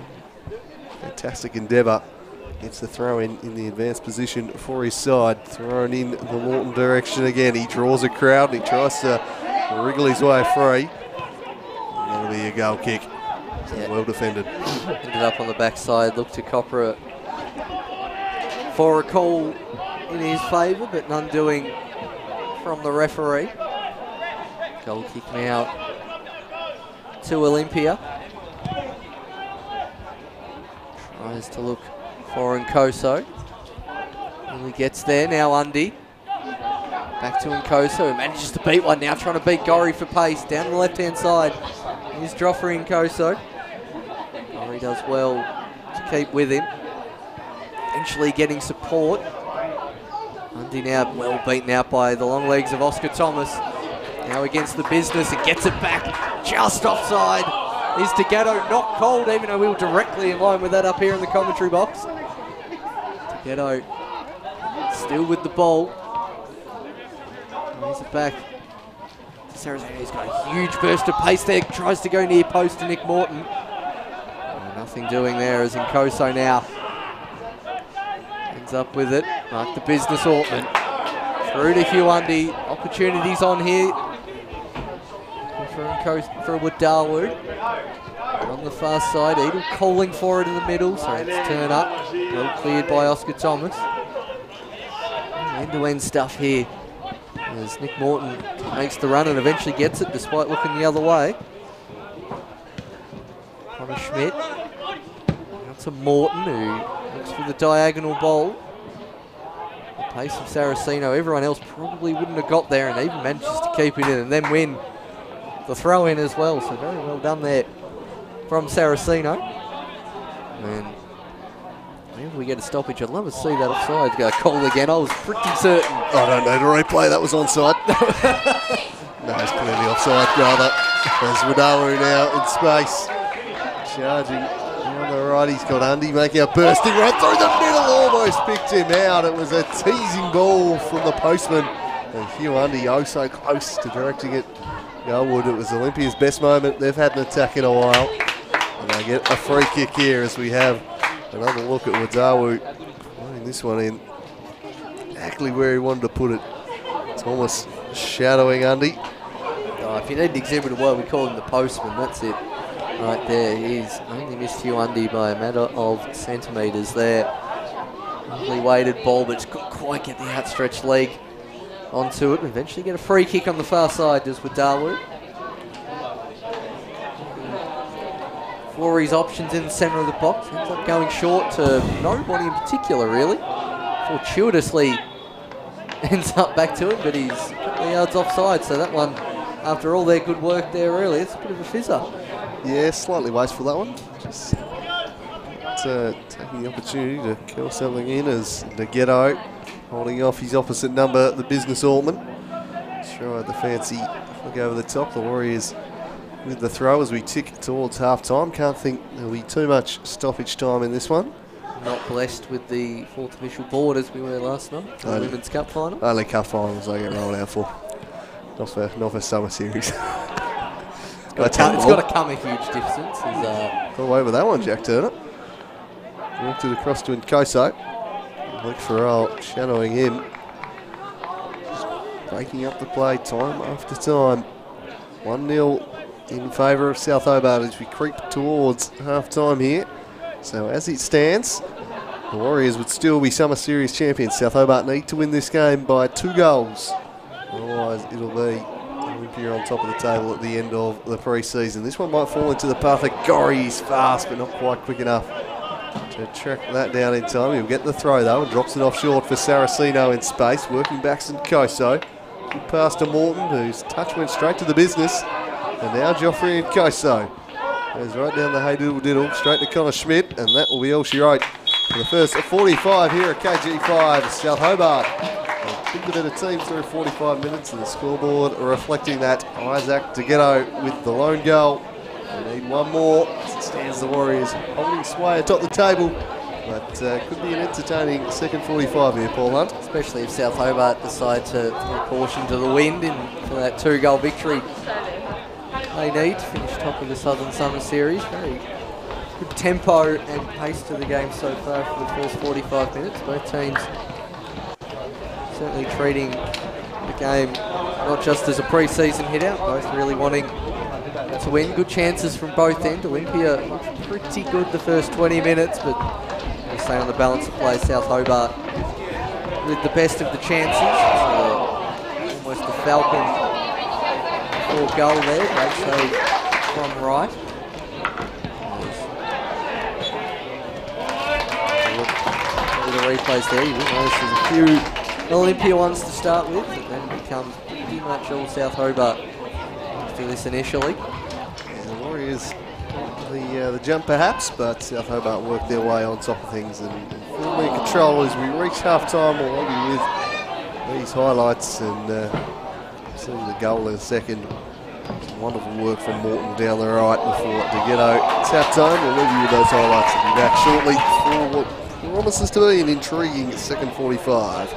fantastic endeavour. Gets the throw in the advanced position for his side. Thrown in the Morton direction again. He draws a crowd and he tries to wriggle his way free. And that'll be a goal kick. So yeah. Well defended. Ended up on the backside. Looked to Coppera for a call in his favour, but none doing from the referee. Goal kick now to Olympia. Tries to look for Nkoso. Nearly gets there. Now Undy. Back to Nkoso, who manages to beat one now, trying to beat Gorry for pace. Down the left-hand side. Here's Joffrey Nkoso. Gorry does well to keep with him. Eventually getting support. Undy now well beaten out by the long legs of Oscar Thomas. Now against the business, and gets it back just offside. Is Togetto not called, even though we were directly in line with that up here in the commentary box. Togetto still with the ball. Brings it back to Saraceno. He's got a huge burst of pace there. Tries to go near post to Nick Morton. Nothing doing there as Nkoso now ends up with it. Mark the business, Ortman. Through to Hundi. Opportunities on here for Wadawu. On the far side, Edel calling for it in the middle, so it's turn up. Well cleared by Oscar Thomas. End-to-end stuff here as Nick Morton makes the run and eventually gets it despite looking the other way. Connor Schmidt. Now to Morton, who looks for the diagonal ball. The pace of Saraceno. Everyone else probably wouldn't have got there, and even manages to keep it in and then win the throw in as well, so very well done there from Saraceno. And if we get a stoppage, I'd love to see that offside go call again. I was pretty certain. I don't know the replay, that was onside. No, it's clearly offside, rather. There's Wadawu now in space. Charging on the right, he's got Undy making a bursting run through the middle, almost picked him out. It was a teasing ball from the postman. And Hugh Undy oh so close to directing it goalward. It was Olympia's best moment. They've had an attack in a while. And they get a free kick here as we have another look at Wadawu putting this one in exactly where he wanted to put it. Thomas shadowing Undy. Oh, if you need an exhibit of why we call him the postman, that's it right there. He's only missed Hugh Undy by a matter of centimetres there. Lovely weighted ball, but just couldn't quite get the outstretched leg onto it. Eventually get a free kick on the far side, does Wadawu. Flory's options in the centre of the box. Ends up going short to nobody in particular, really. Fortuitously ends up back to him, but he's a couple of yards offside. So that one, after all their good work there earlier, it's a bit of a fizzer. Yeah, slightly wasteful that one. Just taking the opportunity to kill something in as Naghetto holding off his opposite number, the business Altman. Tried the fancy look over the top. The Warriors with the throw as we tick towards half time. Can't think there'll be too much stoppage time in this one. Not blessed with the fourth official board as we were last night. The Women's Cup final. Only cup finals I get rolled out for. Not for summer series. It's got to come a huge distance. Got away with that one, Jack Turner. Walked it across to Nkoso. Luke Farrell shadowing him. Just breaking up the play time after time. 1-0 in favour of South Hobart as we creep towards half time here. So as it stands, the Warriors would still be summer series champions. South Hobart need to win this game by 2 goals. Otherwise it'll be Olympia on top of the table at the end of the pre-season. This one might fall into the path of Gorry. He's fast but not quite quick enough to track that down in time. He'll get the throw though and drops it off short for Saraceno in space. Working back St Koso. Good pass to Morton, whose touch went straight to the business. And now Joffrey and Koso. Goes right down the hey diddle diddle, straight to Connor Schmidt, and that will be all she wrote for the first 45 here at KG5 South Hobart. A bit better team through 45 minutes, and the scoreboard reflecting that. Isaac Naghetto with the lone goal. They need one more. As it stands, the Warriors holding sway atop the table, but could be an entertaining second 45 here, Paul Hunt. Especially if South Hobart decide to throw caution to the wind for that 2-goal victory they need to finish top of the Southern Summer Series. Very good tempo and pace to the game so far for the first 45 minutes. Both teams certainly treating the game not just as a pre-season hit-out, both really wanting to win. Good chances from both ends. Olympia looked pretty good the first 20 minutes, but we'll stay on the balance of play. South Hobart with the best of the chances. Almost a Falcon goal there, great save from right. Look at the replays there. You will notice there's a few Olympia ones to start with, and then becomes pretty much all South Hobart after this initially. Yeah, the Warriors, the jump perhaps, but South Hobart worked their way on top of things and firmly in control as we reach half time. We'll be with these highlights and seeing the goal in a second. Some wonderful work from Morton down the right before Naghetto tapped home. We'll leave you with those highlights and be back shortly for what promises to be an intriguing second 45.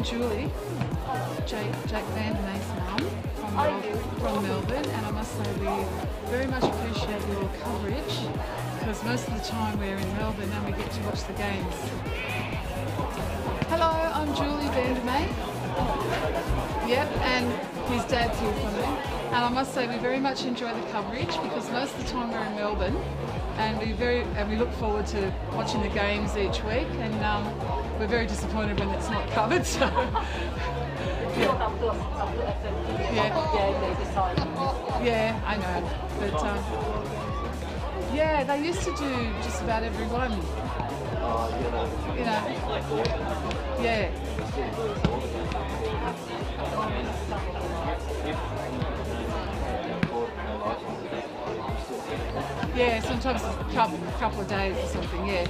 Julie, Jake Van Ney's mum from Melbourne, and I must say we very much appreciate your coverage because most of the time we're in Melbourne and we get to watch the games. Hello, I'm Julie Van Ney. Yep, and his dad's here from me. And I must say we very much enjoy the coverage because most of the time we're in Melbourne, and we look forward to watching the games each week. And we're very disappointed when it's not covered. So yeah, I know. But yeah, they used to do just about everyone. You know, yeah. Yeah, sometimes a couple of days or something. Yeah.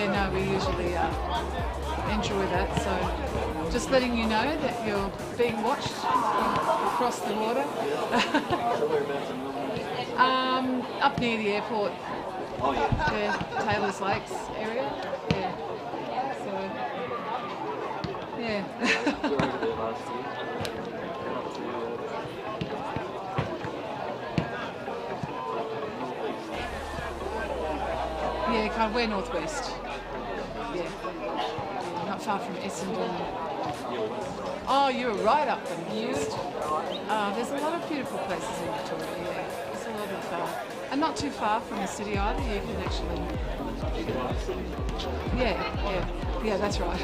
No, we usually enjoy that. So, just letting you know that you're being watched across the water. Up near the airport. Oh yeah. Taylor's Lakes area. Yeah. So, yeah. Yeah, we're northwest. Yeah. Not far from Essendon. Oh, you were right up the east. There's a lot of beautiful places in Victoria. Yeah. There's a lot of, and not too far from the city either. You can actually. Yeah, that's right.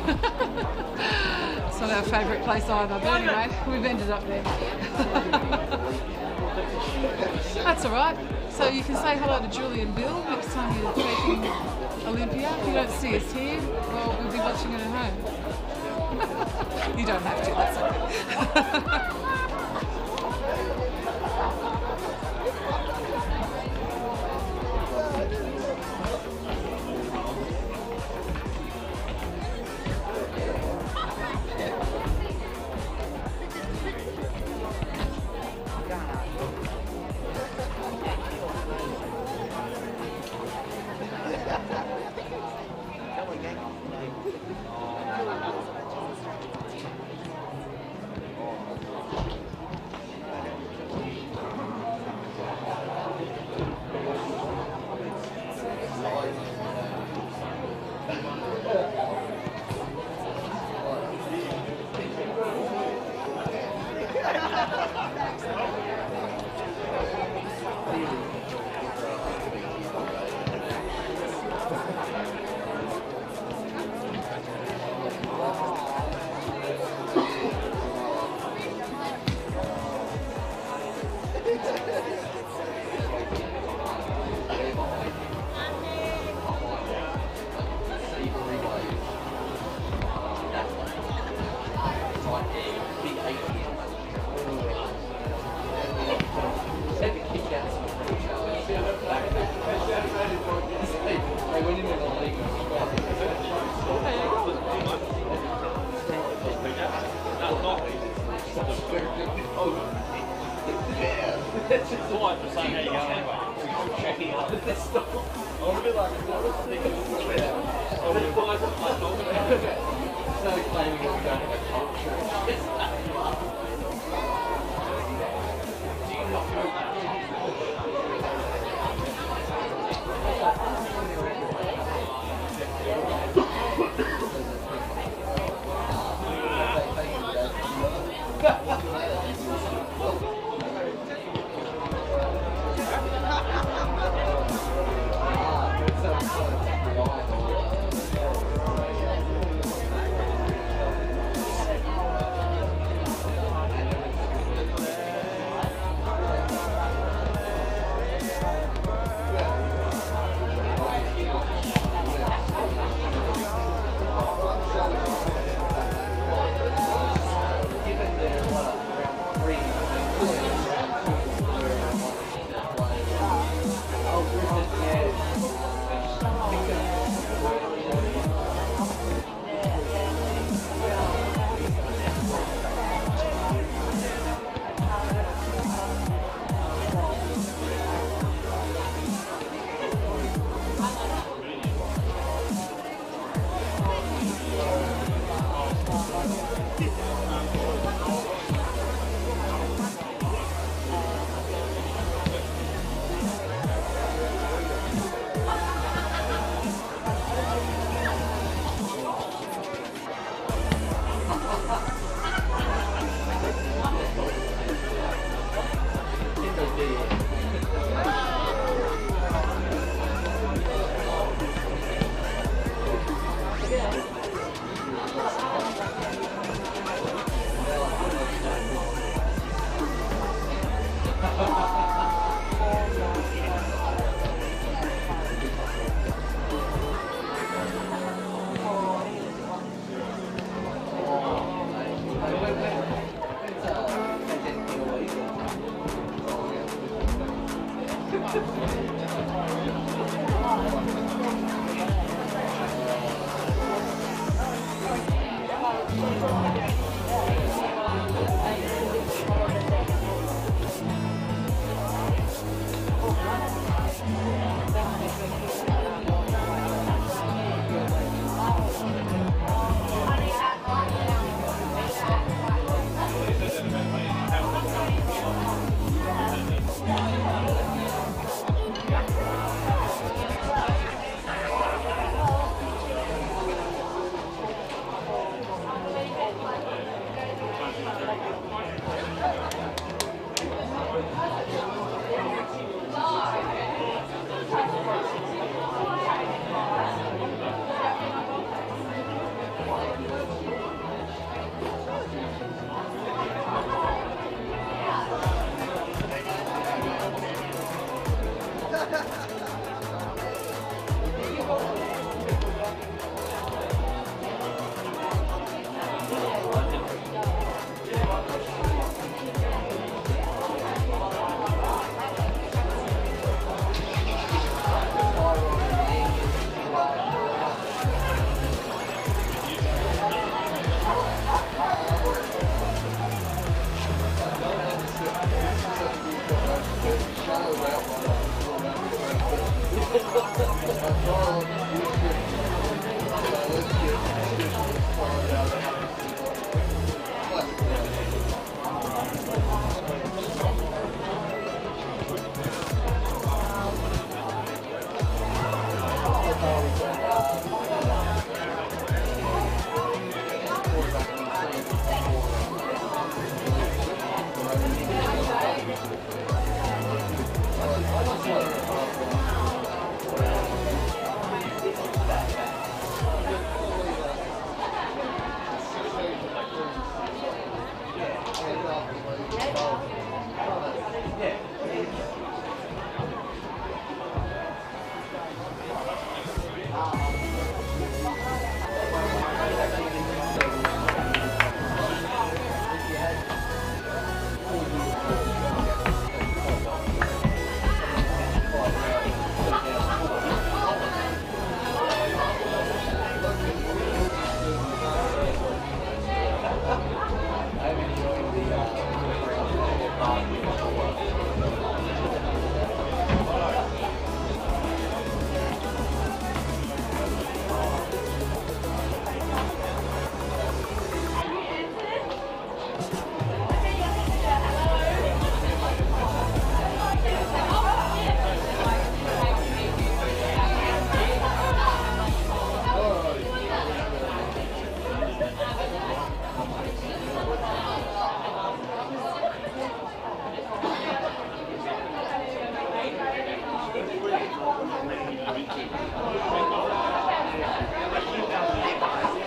It's not our favourite place either, but anyway, we've ended up there. That's all right. So you can say hello to Julie and Bill next time you're taking Olympia. If you don't see us here, well, we'll be watching it at home. You don't have to, that's okay.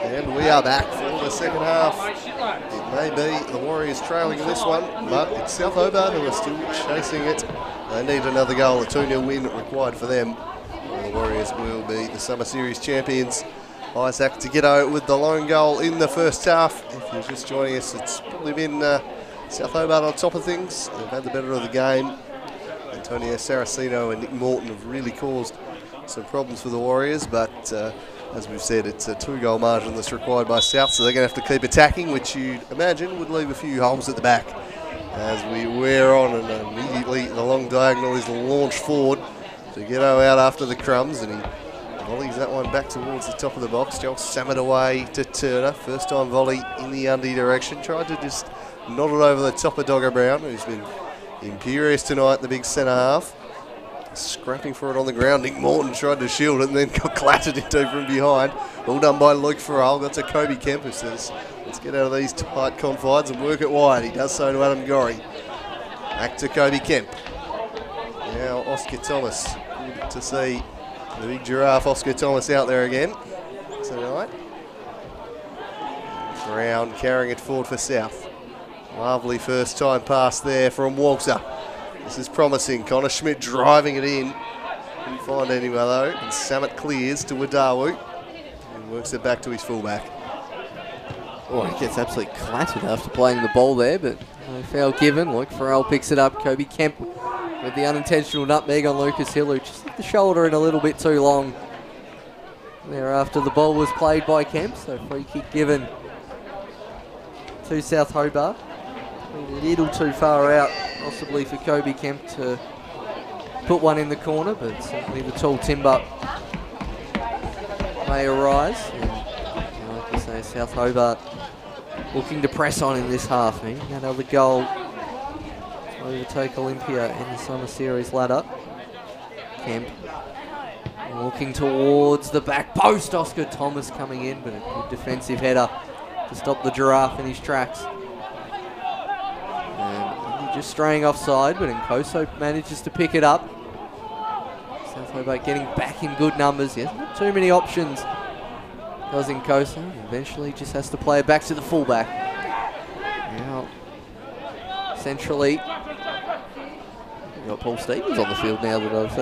And we are back for the second half. It may be the Warriors trailing in this one, but it's South Hobart who are still chasing it. They need another goal, a 2-0 win required for them. The Warriors will be the Summer Series champions. Isaac Tagitto with the lone goal in the first half. If you're just joining us, it's probably been South Hobart on top of things. They've had the better of the game. Antonio Saraceno and Nick Morton have really caused some problems for the Warriors, but as we've said, it's a 2-goal margin that's required by South, so they're going to have to keep attacking, which you'd imagine would leave a few holes at the back. As we wear on, and immediately the long diagonal is launched forward. Tagitto out after the crumbs, and he volleys that one back towards the top of the box. Joel Samet away to Turner. First time volley in the Undy direction. Tried to just nod it over the top of Dogger Brown, who's been imperious tonight in the big centre half. Scrapping for it on the ground. Nick Morton tried to shield it and then got clattered into from behind. All done by Luke Farrell. Got to Kobe Kemp, who says, let's get out of these tight confines and work it wide. He does so to Adam Gorry. Back to Kobe Kemp. Now Oscar Thomas. Good to see the big giraffe Oscar Thomas out there again tonight. Brown carrying it forward for South. Lovely first time pass there from Walter. This is promising. Connor Schmidt driving it in. Couldn't find anyone though. And Samet clears to Wadawu and works it back to his fullback. Oh, he gets absolutely clattered after playing the ball there, but no foul given. Luke Farrell picks it up. Kobe Kemp with the unintentional nutmeg on Lucas Hill, who just hit the shoulder in a little bit too long. Thereafter, the ball was played by Kemp, so free kick given to South Hobart. A little too far out, possibly for Kobe Kemp to put one in the corner, but certainly the tall timber may arise. And like I say, South Hobart looking to press on in this half. Another goal to overtake Olympia in the Summer Series ladder. Kemp looking towards the back post. Oscar Thomas coming in, but a good defensive header to stop the Giraffe in his tracks. And just straying offside, but Nkoso manages to pick it up. South Hobart getting back in good numbers. Yes, not too many options. Does Nkoso. Eventually just has to play it back to the fullback. Now, centrally, we've got Paul Stevens on the field now that I've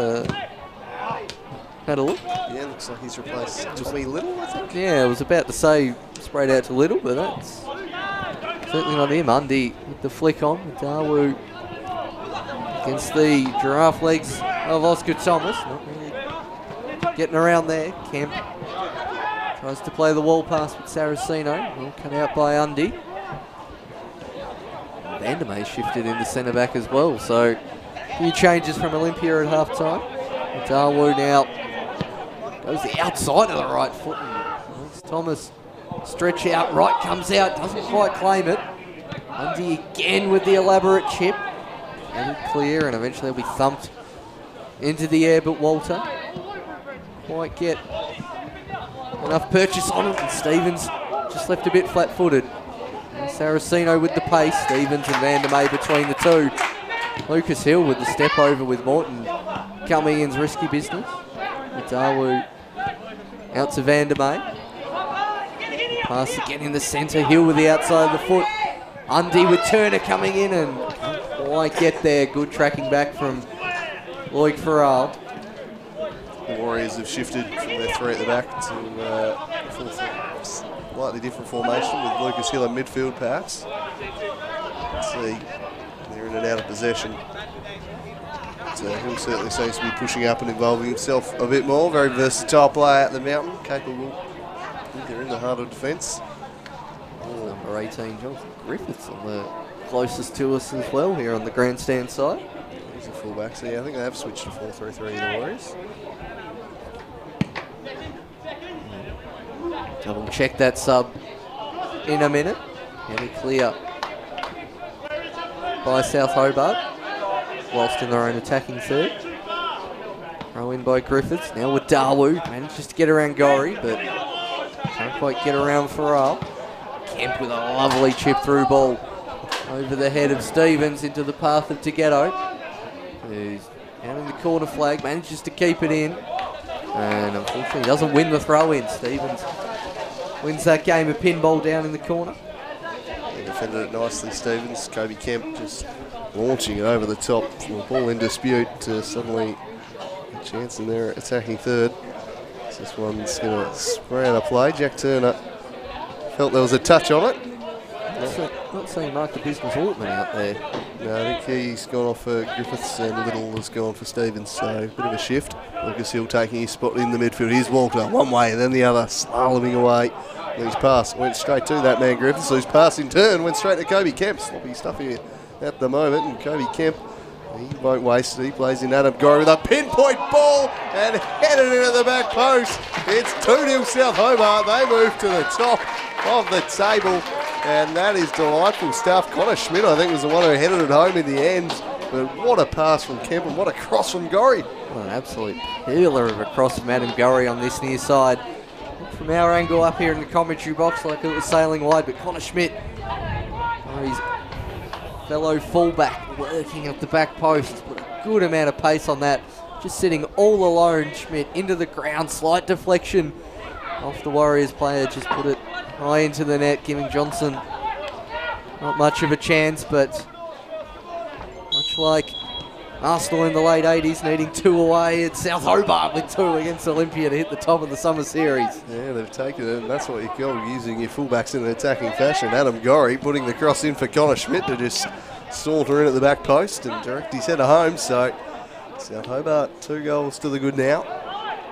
had a look. Yeah, looks like he's replaced Tommy Little, I think. Yeah, I was about to say sprayed out to Little, but that's certainly not him. Undy with the flick on. Dawu against the Giraffe legs of Oscar Thomas. Not really getting around there. Kemp tries to play the wall pass with Saraceno. Well cut out by Undy. Vandermeer shifted into centre back as well. So a few changes from Olympia at half time. Dawu now goes the outside of the right foot. And Thomas stretch out, right comes out, doesn't quite claim it. Undy again with the elaborate chip. And clear, and eventually he'll be thumped into the air, but Walter quite get enough purchase on it, and Stevens just left a bit flat-footed. And Saraceno with the pace, Stevens and Vandermeer between the two. Lucas Hill with the step over with Morton coming in's risky business. Dawu out to Vandermeer. Pass again in the centre, Hill with the outside of the foot. Undy with Turner coming in and can't quite get there. Good tracking back from Loic Farrell. The Warriors have shifted from their three at the back to a slightly different formation with Lucas Hill in midfield perhaps. Let's see, they're in and out of possession. Hill certainly seems to be pushing up and involving himself a bit more. Very versatile player at the mountain, capable. I think they're in the heart of defence. Number 18, Jonathan Griffiths on the closest to us as well here on the grandstand side. He's a fullback, so yeah, I think they have switched to 4-3-3 the Warriors. Double check that sub in a minute. Getting clear by South Hobart, whilst in their own attacking third. Throw in by Griffiths. Now with Dawu. Manages to get around Gorry, but can't quite get around Farrell. Kemp with a lovely chip through ball over the head of Stevens into the path of Togetto, who's down in the corner flag, manages to keep it in, and unfortunately doesn't win the throw in. Stevens wins that game, a pinball down in the corner. He defended it nicely, Stevens. Kobe Kemp just launching it over the top from a ball in dispute to suddenly a chance in their attacking third. So this one's going to spray out a play. Jack Turner felt there was a touch on it. Not seeing Mark the Business Ortman out there. No, I think he's gone off for Griffiths and Little has gone for Stevens, so a bit of a shift. Lucas Hill taking his spot in the midfield. Here's Walker, one way and then the other, slaloming away. And his pass went straight to that man Griffiths, whose pass in turn went straight to Kobe Kemp. Sloppy stuff here at the moment, and Kobe Kemp, he won't waste it. He plays in Adam Gorry with a pinpoint ball and headed into the back post. It's 2-0 South Hobart. They move to the top of the table, and that is delightful stuff. Connor Schmidt, I think, was the one who headed it home in the end. But what a pass from Kemp and what a cross from Gorry. What an absolute peeler of a cross from Adam Gorry on this near side. From our angle up here in the commentary box, like it was sailing wide, but Connor Schmidt, his fellow fullback, working at the back post, put a good amount of pace on that. Just sitting all alone, Schmidt into the ground, slight deflection off the Warriors player, just put it high into the net, giving Johnson not much of a chance, but much like Arsenal in the late 80s, needing 2 away, it's South Hobart with 2 against Olympia to hit the top of the summer series. Yeah, they've taken it, and that's what you call using your fullbacks in an attacking fashion. Adam Gorry putting the cross in for Connor Schmidt to just saunter in at the back post and direct his header home. So South Hobart 2 goals to the good now.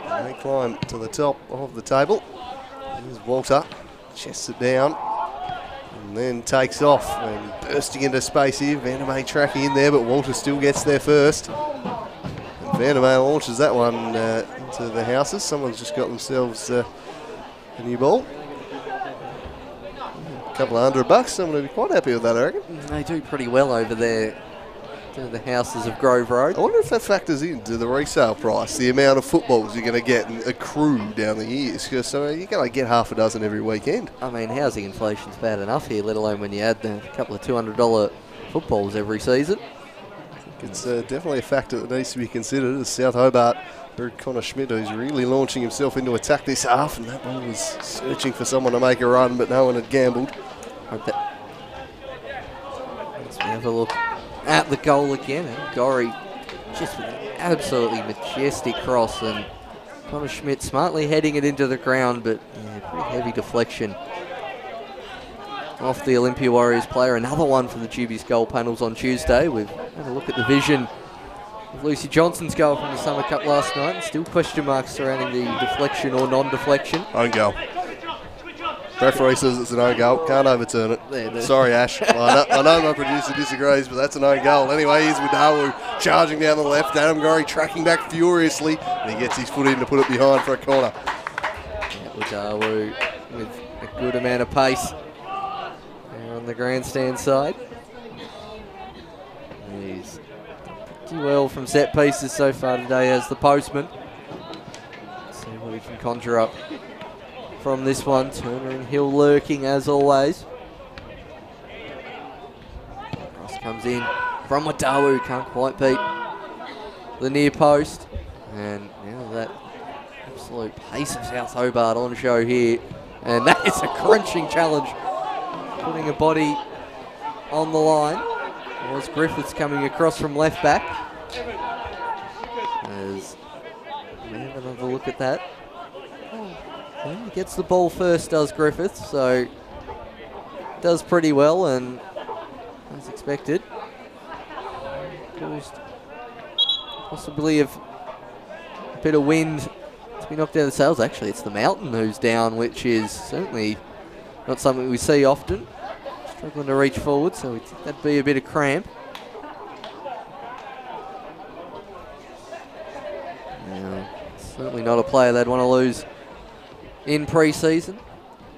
And they climb to the top of the table. Here's Walter, chests it down and then takes off and bursting into space here. Vandermeer tracking in there, but Walter still gets there first. And Vandermeer launches that one into the houses. Someone's just got themselves a new ball. A couple of $100. Someone will be quite happy with that, I reckon. They do pretty well over there to the houses of Grove Road. I wonder if that factors into the resale price, the amount of footballs you're going to get and accrue down the years, because you're going to get half a dozen every weekend. I mean, housing inflation's bad enough here, let alone when you add a couple of $200 footballs every season. It's definitely a factor that needs to be considered as South Hobart heard Connor Schmidt, who's really launching himself into attack this half, and that ball was searching for someone to make a run, but no one had gambled. Let's have a look at the goal again, and Gorry just with an absolutely majestic cross, and Connor Schmidt smartly heading it into the ground, but yeah, pretty heavy deflection off the Olympia Warriors player. Another one for the Jubies goal panels on Tuesday. We've had a look at the vision of Lucy Johnson's goal from the Summer Cup last night, and still question marks surrounding the deflection or non-deflection. Own goal. Referee says it's an own goal. Can't overturn it. Sorry, Ash. I know my producer disagrees, but that's an own goal. Anyway, here's Wadawu charging down the left. Adam Gorry tracking back furiously, and he gets his foot in to put it behind for a corner. Yeah, Wadawu with a good amount of pace there on the grandstand side. He's pretty well from set pieces so far today as the postman. Let's see what he can conjure up from this one. Turner and Hill lurking as always. Cross comes in from Wadawu, can't quite beat the near post. And now that absolute pace of South Hobart on show here. And that is a crunching challenge, putting a body on the line. Was Griffiths coming across from left back. As we have another look at that. He gets the ball first, does Griffiths, so does pretty well, and as expected, caused possibly of a bit of wind to be knocked out of the sails. Actually, it's the Mountain who's down, which is certainly not something we see often. Struggling to reach forward, so we think that'd be a bit of cramp. Now, certainly not a player they'd want to lose in pre-season,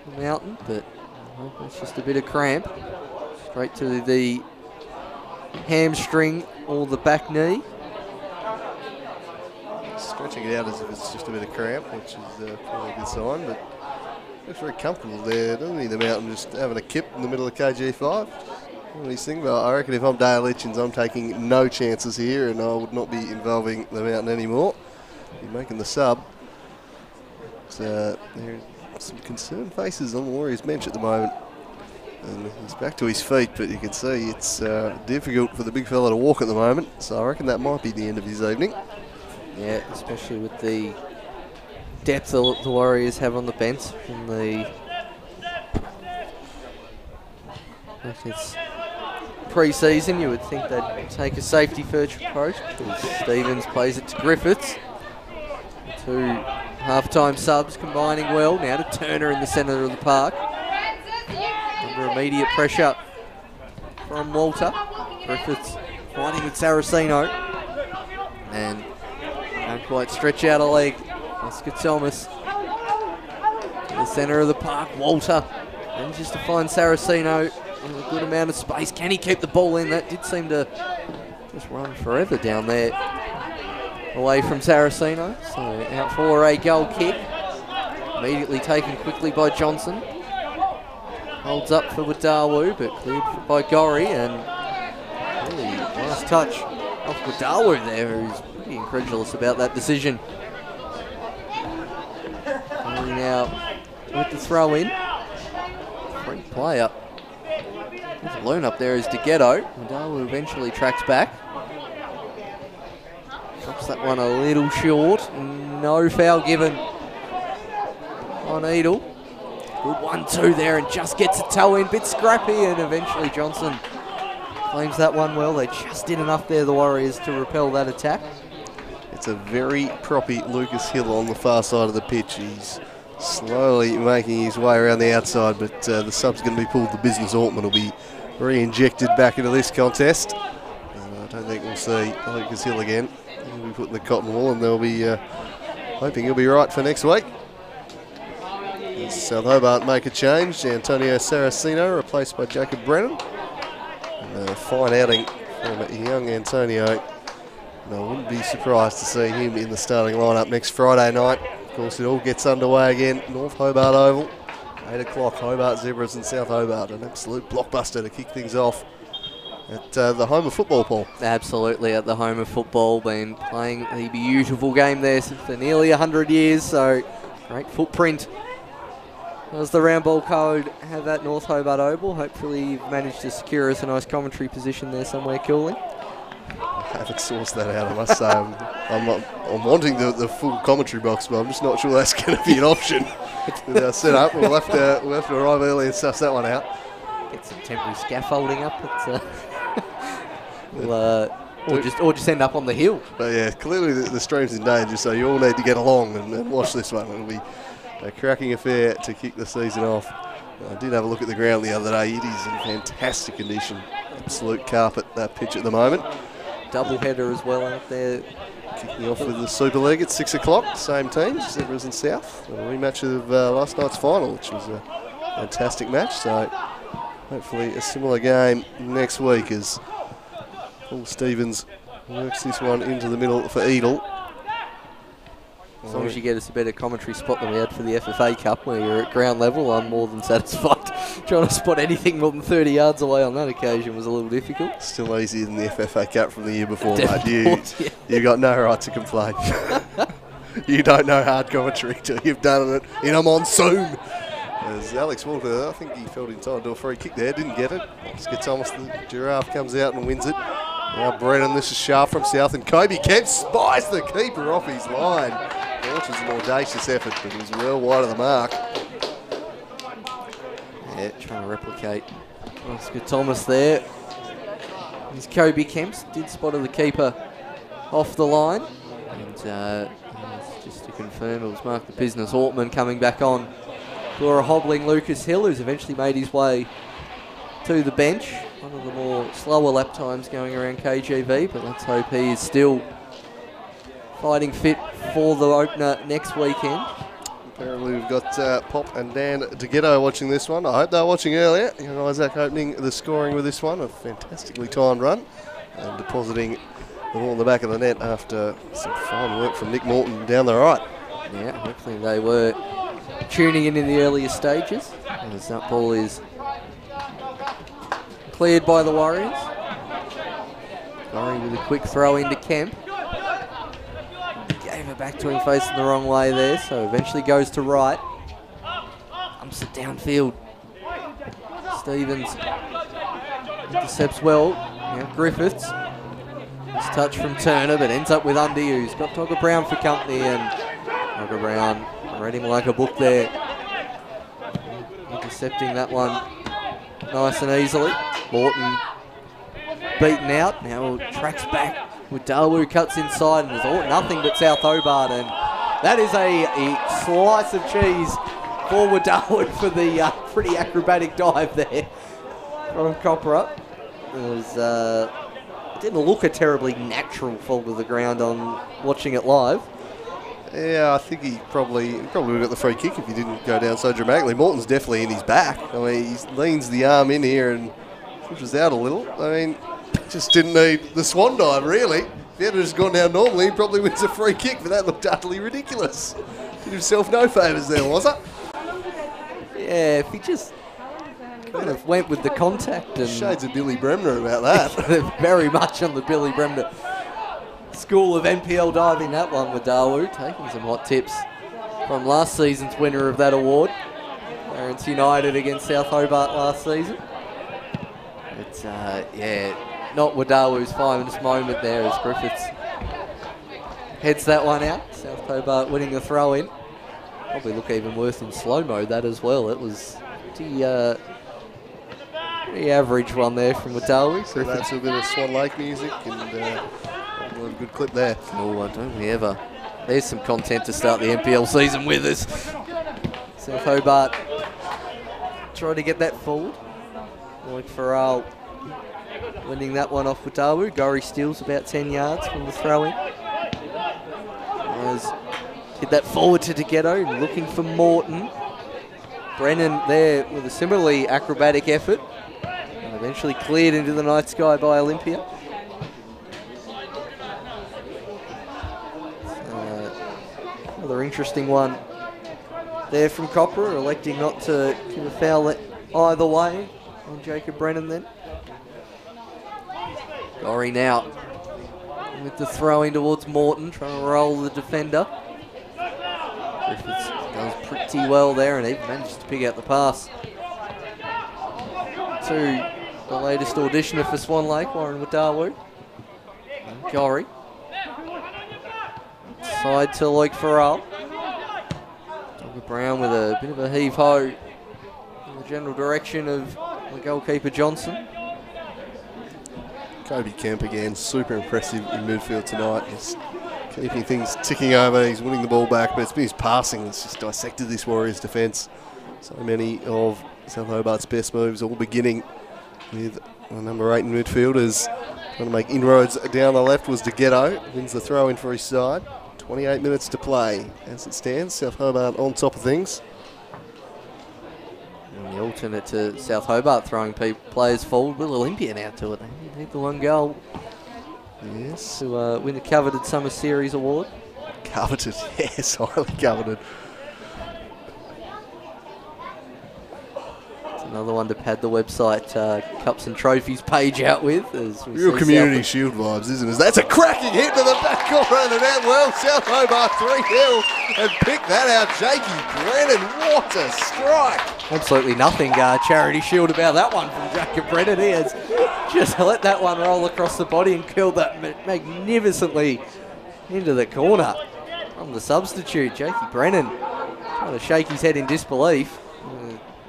the Mountain, but it's just a bit of cramp. Straight to the hamstring or the back knee. Stretching it out as if it's just a bit of cramp, which is probably a good sign, but looks very comfortable there, doesn't he, the Mountain, just having a kip in the middle of KGV 5. One of these things, but I reckon if I'm Dale Hitchens, I'm taking no chances here, and I would not be involving the Mountain anymore. Be making the sub. There are some concerned faces on the Warriors bench at the moment. And he's back to his feet, but you can see it's difficult for the big fella to walk at the moment. So I reckon that might be the end of his evening. Yeah, especially with the depth the Warriors have on the bench. And it's pre-season, you would think they'd take a safety first approach, because Stevens plays it to Griffiths. Two half-time subs combining well. Now to Turner in the centre of the park. Under immediate pressure from Walter. Griffiths fighting with Saraceno. And can't quite stretch out a leg. Oscar Thomas in the centre of the park. Walter manages to find Saraceno in a good amount of space. Can he keep the ball in? That did seem to just run forever down there, away from Saraceno. So out for a goal kick. Immediately taken quickly by Johnson. Holds up for Wadawu, but cleared by Gorry, and really nice touch off Wadawu there, who's pretty incredulous about that decision. Gorry now with the throw in. Free play up. There's a loon up there is DeGhetto. Wadawu eventually tracks back. Drops that one a little short. No foul given on Edel. Good 1-2 there, and just gets a toe in. Bit scrappy, and eventually Johnson claims that one well. They just did enough there, the Warriors, to repel that attack. It's a very proppy Lucas Hill on the far side of the pitch. He's slowly making his way around the outside, but the sub's going to be pulled. The business Ortman will be re-injected back into this contest. I don't think we'll see Lucas Hill again. He'll be put in the cotton wool, and they'll be hoping he'll be right for next week. South Hobart make a change. Antonio Saraceno replaced by Jacob Brennan. A fine outing from young Antonio. And I wouldn't be surprised to see him in the starting lineup next Friday night. Of course, it all gets underway again. North Hobart Oval, 8 o'clock. Hobart Zebras and South Hobart. An absolute blockbuster to kick things off at the home of football, Paul. Absolutely, at the home of football. Been playing the beautiful game there for nearly 100 years. So, great footprint. Does the round ball code have that North Hobart Oval? Hopefully you've managed to secure us a nice commentary position there somewhere, Cooling. I haven't sourced that out, I must say. I'm wanting the full commentary box, but I'm just not sure that's going to be an option with our setup. We'll have to arrive early and suss that one out. Get some temporary scaffolding up. Or just end up on the hill. But yeah, clearly the stream's in danger, so you all need to get along and watch this one. It'll be a cracking affair to kick the season off. I did have a look at the ground the other day. It is in fantastic condition. Absolute carpet, that pitch at the moment. Double header as well out there. Kicking off with the Super League at 6 o'clock. Same teams, Zebras and South. A rematch of last night's final, which was a fantastic match. So hopefully a similar game next week as Paul Stevens works this one into the middle for Edel. As long as you get us a better commentary spot than we had for the FFA Cup, where you're at ground level, I'm more than satisfied. Trying to spot anything more than 30 yards away on that occasion was a little difficult. Still easier than the FFA Cup from the year before, mate. You got no right to complain. You don't know hard commentary till you've done it in a monsoon. As Alex Walker, I think he felt entitled to a free kick there, didn't get it. Oscar Thomas, the giraffe, comes out and wins it. Now Brennan, this is sharp from South, and Kobe Kemp spies the keeper off his line. Launches an audacious effort, but he's well wide of the mark. Yeah, trying to replicate Oscar Thomas there. He's Kobe Kemps, did spot the keeper off the line. And just to confirm, it was Mark the Business Ortman coming back on for a hobbling Lucas Hill, who's eventually made his way to the bench. One of the more slower lap times going around KGV, but let's hope he is still fighting fit for the opener next weekend. Apparently we've got Pop and Dan DeGhetto watching this one. I hope they were watching earlier. Young Isaac opening the scoring with this one. A fantastically timed run. And depositing the ball in the back of the net after some fine work from Nick Morton down the right. Yeah, hopefully they were tuning in the earlier stages. As that ball is cleared by the Warriors. Gorry with a quick throw into Kemp. Gave it back to him facing the wrong way there, so eventually goes to right. Dumps it downfield. Stevens intercepts well. Now Griffiths. Nice touch from Turner, but ends up with Undy, who's got Togger Brown for company, and Togger Brown read him like a book there. Intercepting that one nice and easily. Morton beaten out. Now tracks back with Dalu, cuts inside, and there's nothing but South Hobart, and that is a slice of cheese for Wadalu for the pretty acrobatic dive there from Copperup. It didn't look a terribly natural fall to the ground on watching it live. Yeah, I think he probably would have got the free kick if he didn't go down so dramatically. Morton's definitely in his back. I mean, he leans the arm in here and pushes out a little. I mean, just didn't need the swan dive, really. If he had just gone down normally, he probably wins a free kick, but that looked utterly ridiculous. Did himself no favours there, was it? Yeah, if he just kind of went with the contact. And shades of Billy Bremner about that. Very much on the Billy Bremner school of NPL diving, that one with Dalu, taking some hot tips from last season's winner of that award. Clarence United against South Hobart last season. It's, yeah, not Wadalu's finest moment there as Griffiths heads that one out. South Hobart winning the throw in. Probably look even worse in slow-mo, that as well. It was pretty Pretty average one there from Watawi. So that's a bit of Swan Lake music and a good clip there. Oh, don't we ever. There's some content to start the NPL season with us. South Hobart trying to get that forward. Like Farrell winning that one off Watawu. Gorry steals about 10 yards from the throw-in. Hit that forward to Deghetto, looking for Morton. Brennan there with a similarly acrobatic effort. And eventually cleared into the night sky by Olympia. Another interesting one there from Copper, electing not to give a foul either way on Jacob Brennan then. Gorry now with the throw-in towards Morton, trying to roll the defender. Griffiths does pretty well there and even managed to pick out the pass to the latest auditioner for Swan Lake, Warren Wadawu. Gorry. Side to Luke Farrell. Brown with a bit of a heave-ho in the general direction of the goalkeeper Johnson. Kobe Kemp again, super impressive in midfield tonight. He's keeping things ticking over. He's winning the ball back, but it's been his passing that's just dissected this Warriors defence. So many of South Hobart's best moves, all beginning with number 8 in midfield, as trying to make inroads down the left was Deghetto. Wins the throw in for his side. 28 minutes to play. As it stands, South Hobart on top of things. And the alternate to South Hobart throwing players forward, will Olympia now to it. They need the one goal. Yes. To win the coveted Summer Series award. Coveted, yes, highly coveted. Another one to pad the website Cups and Trophies page out with. As we Real Community Shield vibes, isn't it? That's a cracking hit to the back corner of the net. Well, South Hobart 3-0 and pick that out. Jakey Brennan, what a strike. Absolutely nothing Charity Shield about that one from Jacob Brennan. He has just let that one roll across the body and curled that magnificently into the corner. From the substitute, Jakey Brennan trying to shake his head in disbelief.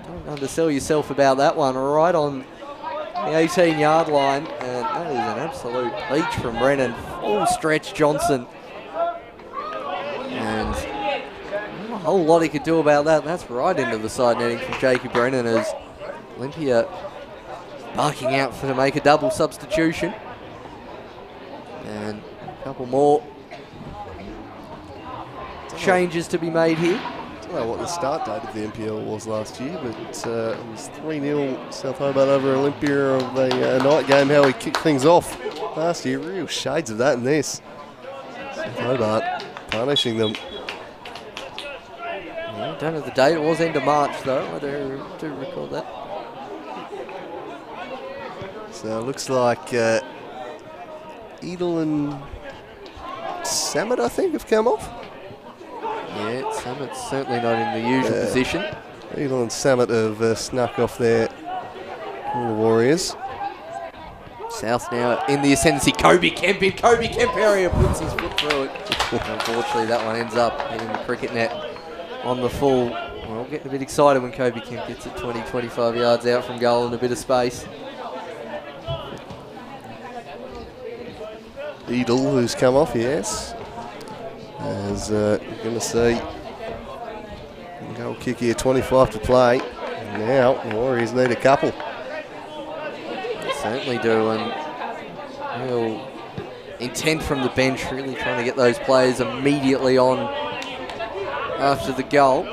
Don't undersell yourself about that one. Right on the 18-yard line. And that is an absolute peach from Brennan. Full stretch Johnson. And not a whole lot he could do about that. That's right into the side netting from Jacob Brennan as Olympia barking out to make a double substitution. And a couple more changes to be made here. I don't know what the start date of the NPL was last year, but it was 3-0 South Hobart over Olympia of a night game, how he kicked things off last year. Real shades of that in this. South Hobart punishing them. I don't know the date. It was end of March, though. I do recall that. So it looks like Edel and Samet, I think, have come off. Yeah, Samet's certainly not in the usual position. Edel and Samet have snuck off there. All the Warriors. South now in the ascendancy. Kobe Kemp in Kobe Kemp area puts his foot through it. Unfortunately, that one ends up hitting the cricket net on the full. We're all getting a bit excited when Kobe Kemp gets it 20, 25 yards out from goal in a bit of space. Edel, who's come off, yes. As you're going to see, goal kick here, 25 to play. And now the Warriors need a couple. They certainly do, and real intent from the bench, really trying to get those players immediately on after the goal.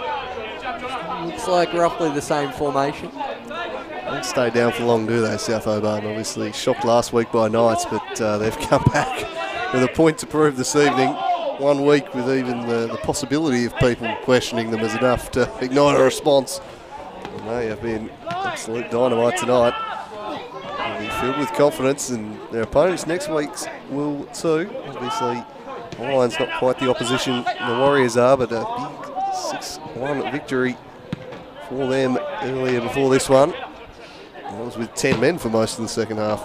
Looks like roughly the same formation. Don't stay down for long, do they, South Hobart? Obviously shocked last week by Knights, but they've come back with a point to prove this evening. 1 week with even the possibility of people questioning them is enough to ignite a response. And they have been absolute dynamite tonight. They'll be filled with confidence, and their opponents next week will too. Obviously, Lions not quite the opposition the Warriors are, but a big 6-1 victory for them earlier before this one. And that was with 10 men for most of the second half.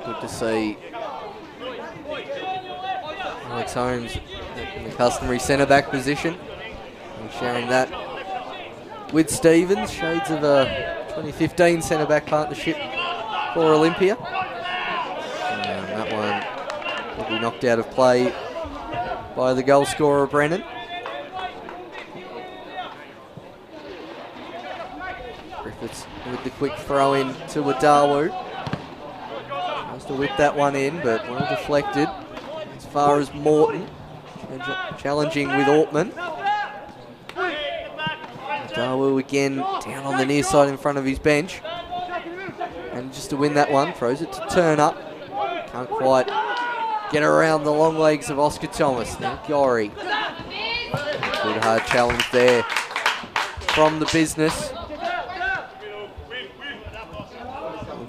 Good to see Alex Holmes in the customary centre-back position and sharing that with Stevens, shades of a 2015 centre-back partnership for Olympia. And that one will be knocked out of play by the goal scorer, Brennan. Griffiths with the quick throw in to Wadawu. Tries to whip that one in, but well deflected. As far as Morton, challenging with Ortman. Wadawu again down on the near side in front of his bench. And just to win that one, throws it to Turner. Can't quite get around the long legs of Oscar Thomas. Now Gorry. Good hard challenge there from the business.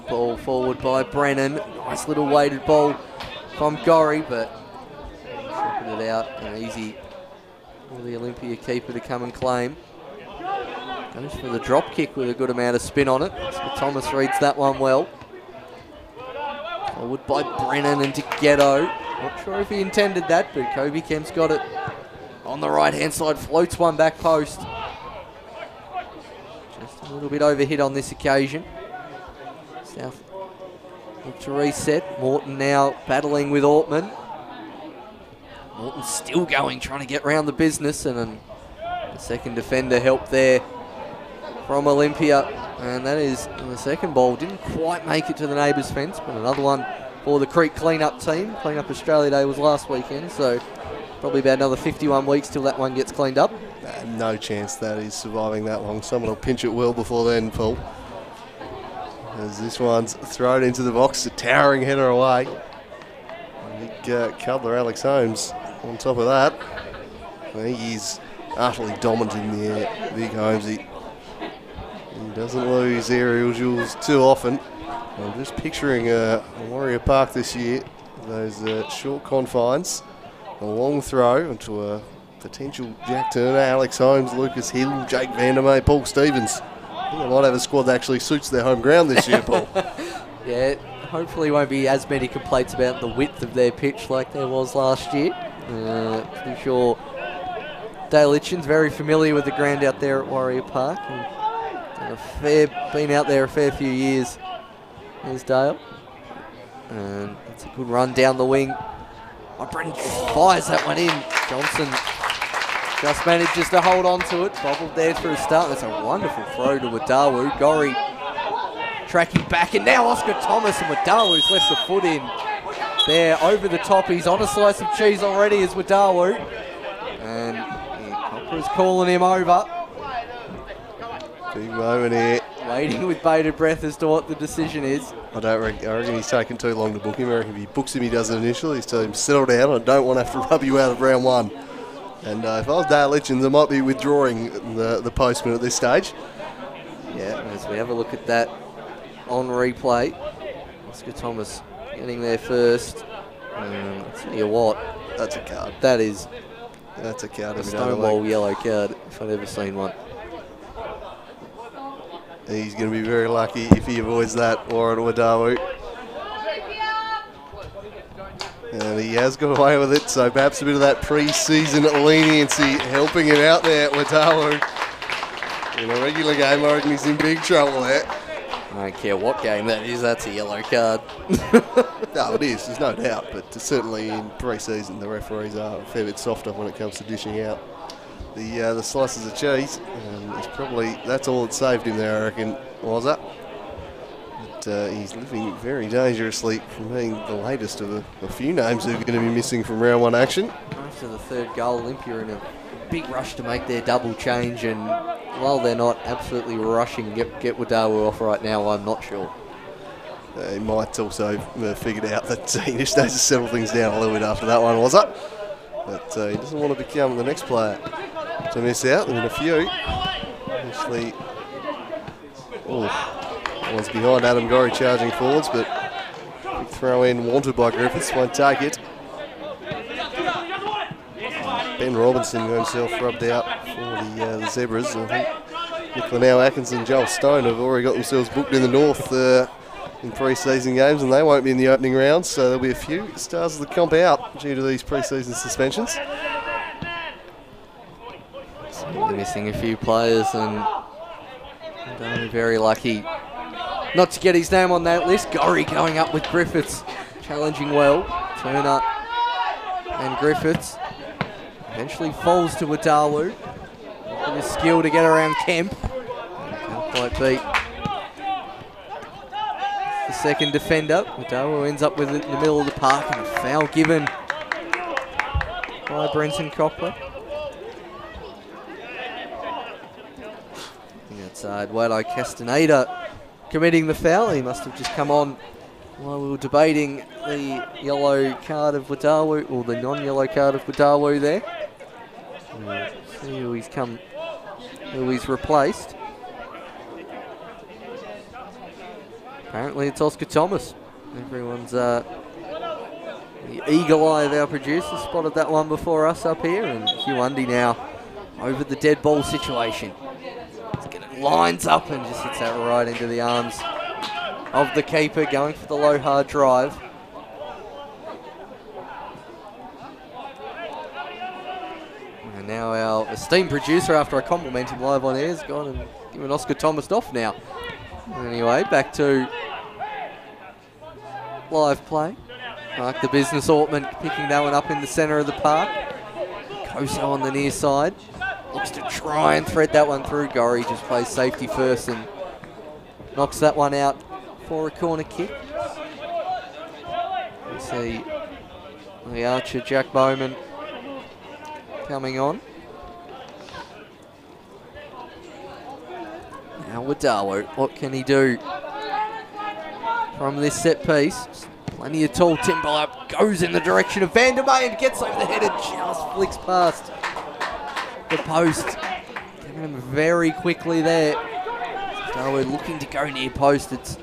Ball forward by Brennan. Nice little weighted ball from Gorry, but chipping it out and easy for the Olympia keeper to come and claim. Goes for the drop kick with a good amount of spin on it. Oscar Thomas reads that one well. Forward by Brennan and to Ghetto. Not sure if he intended that, but Kobe Kemp's got it on the right-hand side. Floats one back post. Just a little bit overhit on this occasion. South look to reset. Morton now battling with Ortman. Morton still going, trying to get round the business, and then the second defender help there from Olympia, and that is the second ball. Didn't quite make it to the neighbours' fence, but another one for the Creek clean-up team. Clean-up Australia Day was last weekend, so probably about another 51 weeks till that one gets cleaned up. No chance that is surviving that long. Someone will pinch it well before then, Paul. As this one's thrown into the box, a towering header away. Big Cutler, Alex Holmes, on top of that. He's utterly dominant in the air. Big Holmes, he doesn't lose aerial duels too often. I'm just picturing Warrior Park this year. Those short confines, a long throw into a potential Jack Turner, Alex Holmes, Lucas Hill, Jake Vandermeer, Paul Stevens. I think they might have a squad that actually suits their home ground this year, Paul. Yeah, hopefully won't be as many complaints about the width of their pitch like there was last year. Pretty sure Dale Itchen's very familiar with the ground out there at Warrior Park. Been out there a fair few years. There's Dale. And it's a good run down the wing. Oh, Brennan fires that one in. Johnson just manages to hold on to it. Bobbled there for a start. That's a wonderful throw to Wadawu. Gorry tracking back, and now Oscar Thomas, and Wadawu's left the foot in there over the top. He's on a slice of cheese already as Wadawu. And Copper's calling him over. Big moment here. Waiting with bated breath as to what the decision is. I reckon he's taken too long to book him. I reckon if he books him, he does it initially. He's telling him, settle down, I don't want to have to rub you out of round one. And if I was Dale Litchens, I might be withdrawing the postman at this stage. Yeah, as we have a look at that on replay. Oscar Thomas getting there first. I'll tell you what. That's a card. That's a card. A stonewall yellow card, if I've ever seen one. He's going to be very lucky if he avoids that, Warren Wadawu. And he has got away with it, so perhaps a bit of that pre-season leniency helping him out there, Wadawu. In a regular game, I reckon he's in big trouble there. I don't care what game that is, that's a yellow card. No, it is, there's no doubt, but certainly in pre-season the referees are a fair bit softer when it comes to dishing out the slices of cheese. That's all that saved him there, I reckon, was it? But he's living very dangerously from being the latest of a few names who are going to be missing from round one action. After the third goal, Olympia in a big rush to make their double change, and while they're not absolutely rushing get Wadawu off right now, I'm not sure. He might also figured out that he just needs to settle things down a little bit after that one, was it? But he doesn't want to become the next player to miss out. There's been a few. Actually, one's behind Adam Gorry charging forwards, but big throw in wanted by Griffiths, won't take it. Ben Robinson got himself rubbed out for the Zebras. I think Nick Linnell, Atkins and Joel Stone have already got themselves booked in the north in pre-season games, and they won't be in the opening round, so there'll be a few stars of the comp out due to these pre-season suspensions. So they're missing a few players, and Very lucky not to get his name on that list. Gorry going up with Griffiths, challenging well. Turner and Griffiths eventually falls to Wadawu. With his skill to get around Kemp. Can't quite beat the second defender. Wadawu ends up with it in the middle of the park, and a foul given by Brenton Coppler. It's Eduardo Castaneda committing the foul. He must have just come on while we were debating the yellow card of Wadawu, or the non-yellow card of Wadawu there. We'll see who he's replaced. Apparently it's Oscar Thomas. Everyone's the eagle eye of our producer spotted that one before us up here, and Hugh Undy now over the dead ball situation. Lines up and just hits that right into the arms of the keeper, going for the low hard drive. And now our esteemed producer, after I compliment him live on air, has gone and given Oscar Thomas off now. Anyway, back to live play. Mark the business Ortman picking that one up in the centre of the park. Koso on the near side. Looks to try and thread that one through. Gorry just plays safety first and knocks that one out for a corner kick. We see the archer, Jack Bowman, coming on. Now Wadawu, what can he do from this set piece? Plenty of tall timber up, goes in the direction of Vandermeer and gets over the head and just flicks past the post. Getting him very quickly there. Wadawu looking to go near post. It's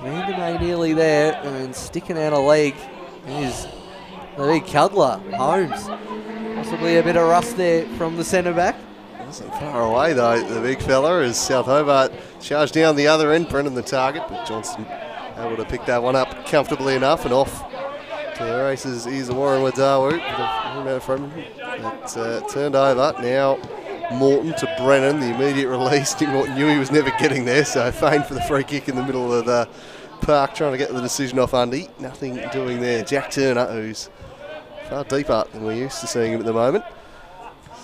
Vandermeer nearly there and sticking out a leg is the big cuddler, Holmes. Possibly a bit of rust there from the centre back. Wasn't far away though, the big fella, as South Hobart charged down the other end, Brennan the target, but Johnston able to pick that one up comfortably enough and off to the races is Warren Wadawu. It turned over. Now Morton to Brennan, the immediate release. Morton knew he was never getting there, so feigned for the free kick in the middle of the park, trying to get the decision off Undy. Nothing doing there. Jack Turner, who's far deeper than we're used to seeing him at the moment.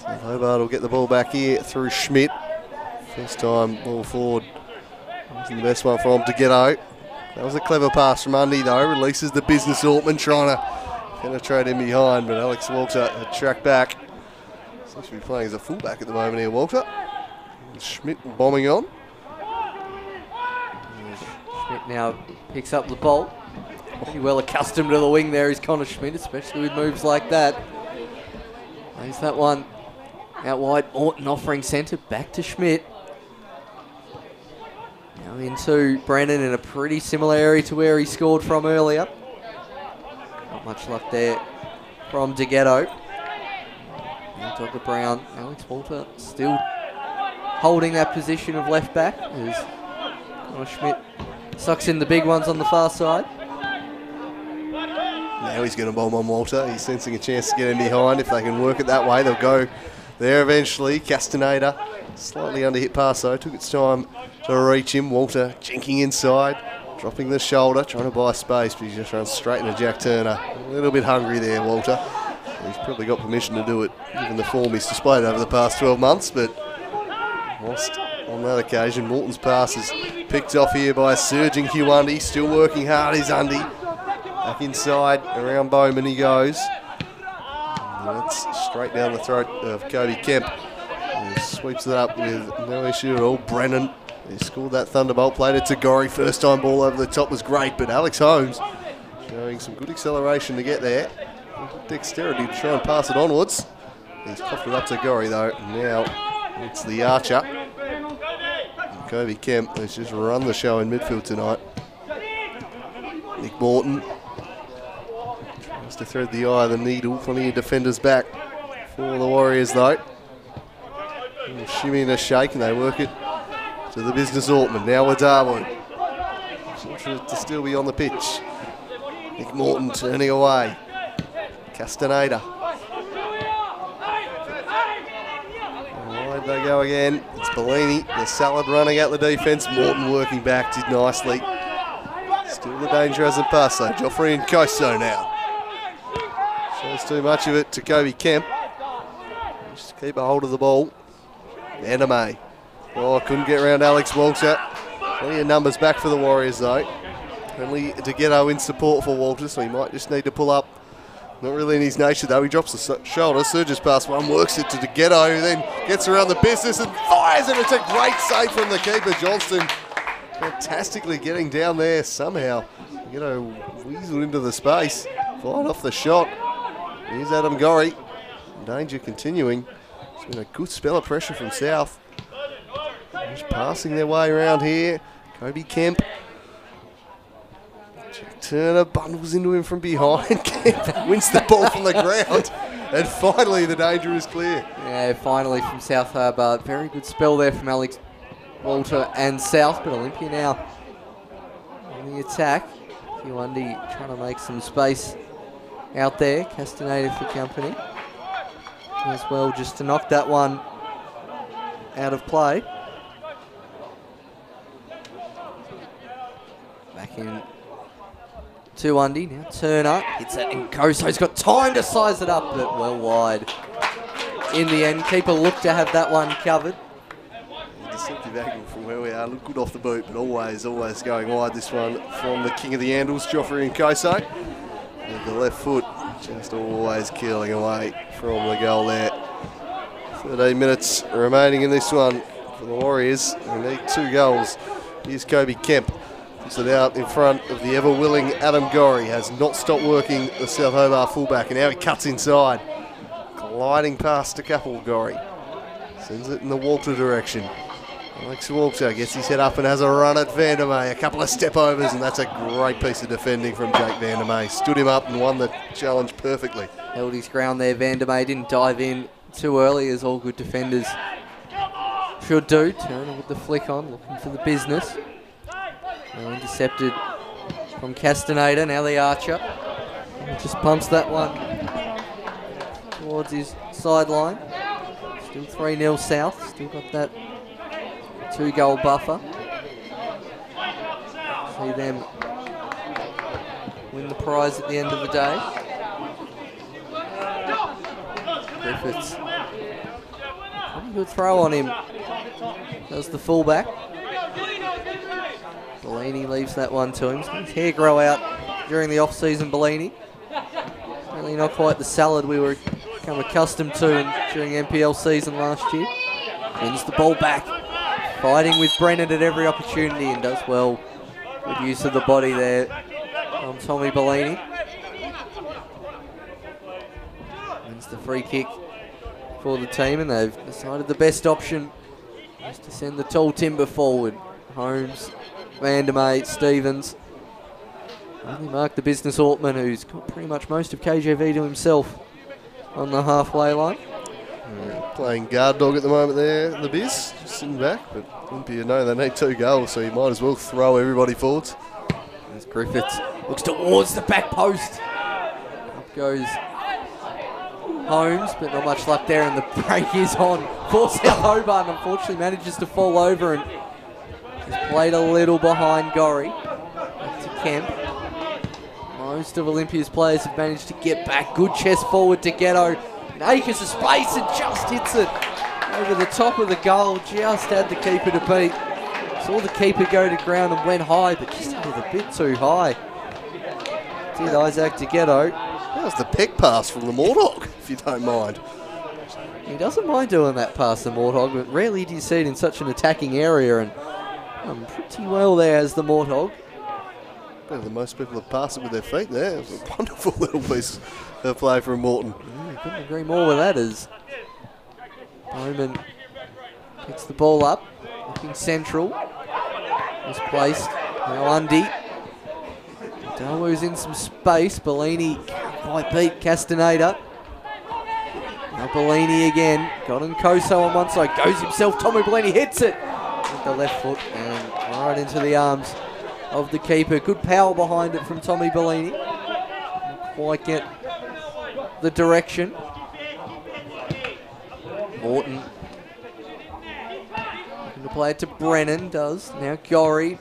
South Hobart will get the ball back here through Schmidt. First time ball forward. Wasn't the best one from Deghetto. That was a clever pass from Undy though. Releases the business Ortman, trying to penetrate him behind, but Alex Walter had tracked back. Seems to be playing as a fullback at the moment here, Walter. And Schmidt bombing on. Schmidt now picks up the ball. Pretty well accustomed to the wing there is Connor Schmidt, especially with moves like that. Plays that one out wide. Orton offering centre, back to Schmidt. Now into Brennan in a pretty similar area to where he scored from earlier. Not much luck there from Deghetto. Now Dr. Brown, Alex Walter still holding that position of left back as Connor Schmidt sucks in the big ones on the far side. Now he's going to bomb on Walter. He's sensing a chance to get him behind. If they can work it that way, they'll go there eventually. Castaneda, slightly under hit pass though. Took its time to reach him. Walter jinking inside, dropping the shoulder, trying to buy space, but he just runs straight into Jack Turner. A little bit hungry there, Walter. He's probably got permission to do it, given the form he's displayed over the past 12 months, but lost on that occasion. Morton's pass is picked off here by a surging Hugh Undy. Still working hard is Undy. Back inside, around Bowman he goes. And that's straight down the throat of Cody Kemp. He sweeps it up with no issue at all. Brennan, he scored that thunderbolt, played it to Gorry. First time ball over the top was great, but Alex Holmes showing some good acceleration to get there. Dexterity to try and pass it onwards. He's coughed it up to Gorry though. Now it's the archer. And Cody Kemp has just run the show in midfield tonight. Nick Morton tries to thread the eye of the needle. Plenty of defenders back for the Warriors though. A shimmy and a shake, and they work it to the business Ortman. Now Wadawu. Fortunate to still be on the pitch. Nick Morton turning away. Castaneda. Wide they go again. It's Bellini, the salad running at the defence. Morton working back, did nicely. Still the danger hasn't passed though. Joffrey and Koso now. Shows too much of it to Kobe Kemp. Just keep a hold of the ball. Vandermeer. Oh, couldn't get around Alex Walter. Plenty of numbers back for the Warriors though. Only DeGhetto in support for Walter, so he might just need to pull up. Not really in his nature though. He drops the shoulder, surges past one, works it to DeGhetto, who then gets around the business and fires it. It's a great save from the keeper, Johnston. Fantastically getting down there somehow. DeGhetto weaseled into the space, fired off the shot. Here's Adam Gorry. Danger continuing. It's been a good spell of pressure from South. Just passing their way around here. Kobe Kemp. Turner bundles into him from behind. Kemp wins the ball from the ground. And finally the danger is clear. Yeah, finally from South Hobart. Very good spell there from Alex Walter and South, but Olympia now on the attack. Kiwandi trying to make some space out there. Castaneda for company as well, just to knock that one out of play. Back in to Undy, now Turner hits that in. Koso's got time to size it up, but well wide. In the end, keeper looked to have that one covered. Deceptive angle from where we are. Look good off the boot, but always going wide. This one from the king of the Andals, Joffrey and Koso. With the left foot just always killing away from the goal there. 13 minutes remaining in this one for the Warriors. They need 2 goals. Here's Kobe Kemp. Puts it out in front of the ever-willing Adam Gorry. Has not stopped working the South Hobart fullback, and now he cuts inside. Gliding past a couple, Gorry. Sends it in the Walter direction. Alex Walter gets his head up and has a run at Vandermeer. A couple of step-overs, and that's a great piece of defending from Jake Vandermeer. Stood him up and won the challenge perfectly. Held his ground there. Vandermeer didn't dive in too early, as all good defenders should do. Turner with the flick on, looking for the business. Now intercepted from Castaneda, now the Archer. Just pumps that one towards his sideline. Still 3-0 South, still got that 2-goal buffer. See them win the prize at the end of the day. Griffiths. Pretty good throw on him. Does the fullback. Bellini leaves that one to him. So his hair grow out during the off-season, Bellini. Really not quite the salad we were become accustomed to during NPL season last year. Wins the ball back. Fighting with Brennan at every opportunity and does well. Good use of the body there from Tommy Bellini. Wins the free kick for the team, and they've decided the best option is to send the tall timber forward. Holmes, Vandermeer, Stevens. Only marked the business Ortman, who's got pretty much most of KGV to himself on the halfway line. Playing guard dog at the moment there, the Biz, just sitting back, but Olympia know they need 2 goals, so you might as well throw everybody forwards. There's Griffiths, looks towards the back post. Up goes Holmes, but not much luck there, and the break is on for South Hobart, and unfortunately manages to fall over and has played a little behind Gorry. Back to Kemp. Most of Olympia's players have managed to get back. Good chest forward to Ghetto. And acres of space and just hits it over the top of the goal. Just had the keeper to beat. Saw the keeper go to ground and went high, but just hit it a bit too high. Did Isaac to Ghetto. That was the peck pass from the Mordog, if you don't mind. He doesn't mind doing that past the Mordog, but rarely do you see it in such an attacking area, and pretty well there as the Mordog. Better than most people have passed it with their feet there. It was a wonderful little piece of play from Morton. Couldn't agree more with that as Bowman picks the ball up, looking central. Misplaced. Now Undy. Dalu's in some space. Bellini might beat Castaneda. Now Bellini again. Got Koso on one side. Goes himself. Tommy Bellini hits it with the left foot and right into the arms of the keeper. Good power behind it from Tommy Bellini. Didn't quite get the direction. Morton play it to Brennan, does. Now Gorry.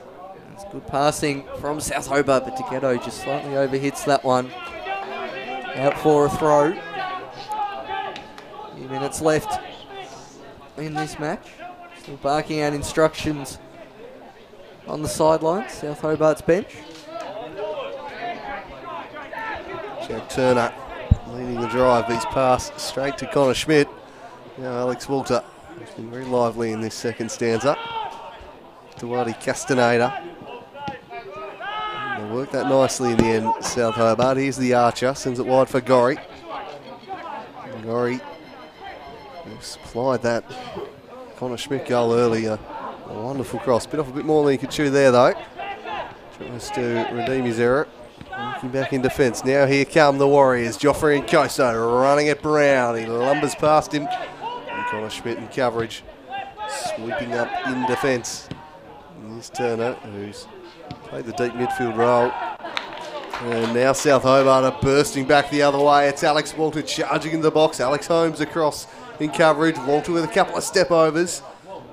It's good passing from South Hobart, but Togetto just slightly overhits that one. Out for a throw. A few minutes left in this match. Still barking out instructions on the sidelines, South Hobart's bench. Jack Turner leading the drive. He's passed straight to Connor Schmidt. Now Alex Walter has been very lively in this second stanza. To Waddy Castaneda. They work that nicely in the end, South Hobart. Here's the Archer, sends it wide for Gorry. Gorry supplied that Connor Schmidt goal earlier. A wonderful cross. Bit off a bit more than he could chew there, though. Tries to redeem his error. Looking back in defence. Now here come the Warriors. Joffrey and Koso running at Brown. He lumbers past him. And Connor Schmidt in coverage. Sweeping up in defence. Here's Turner, who's played the deep midfield role. And now South Hobart are bursting back the other way. It's Alex Walter charging in the box. Alex Holmes across in coverage. Walter with a couple of step overs.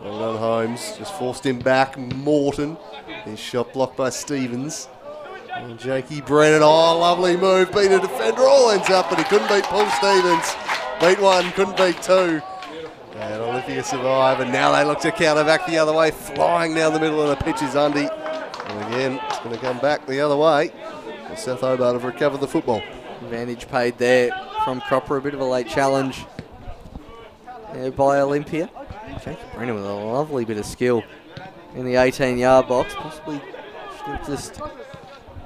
Well done, Holmes. Just forced him back. Morton. His shot blocked by Stevens. And Jakey Brennan. Oh, lovely move. Beat a defender. All ends up, but he couldn't beat Paul Stevens. Beat one, couldn't beat two. And Olympia survive. And now they look to counter back the other way. Flying down the middle of the pitch is Undy. And again, it's going to come back the other way. And South Hobart have recovered the football. Advantage paid there from Cropper. A bit of a late challenge there by Olympia. Jake Brennan with a lovely bit of skill in the 18-yard box. Possibly should have just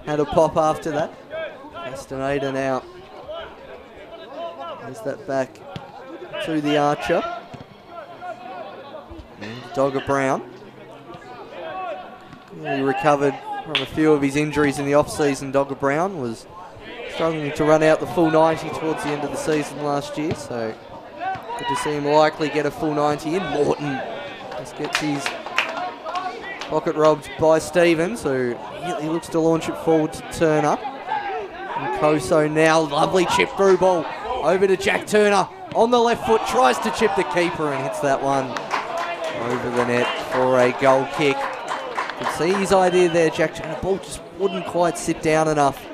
had a pop after that. Castaneda now. There's that back to the Archer. And Dogger Brown. He recovered from a few of his injuries in the off-season. Dogger Brown was struggling to run out the full 90 towards the end of the season last year, so good to see him likely get a full 90 in. Morton just gets his pocket robbed by Stevens, who he looks to launch it forward to Turner. And Koso now, lovely chip through ball over to Jack Turner on the left foot, tries to chip the keeper and hits that one over the net for a goal kick. You can see his idea there, Jack Turner. The ball just wouldn't quite sit down enough,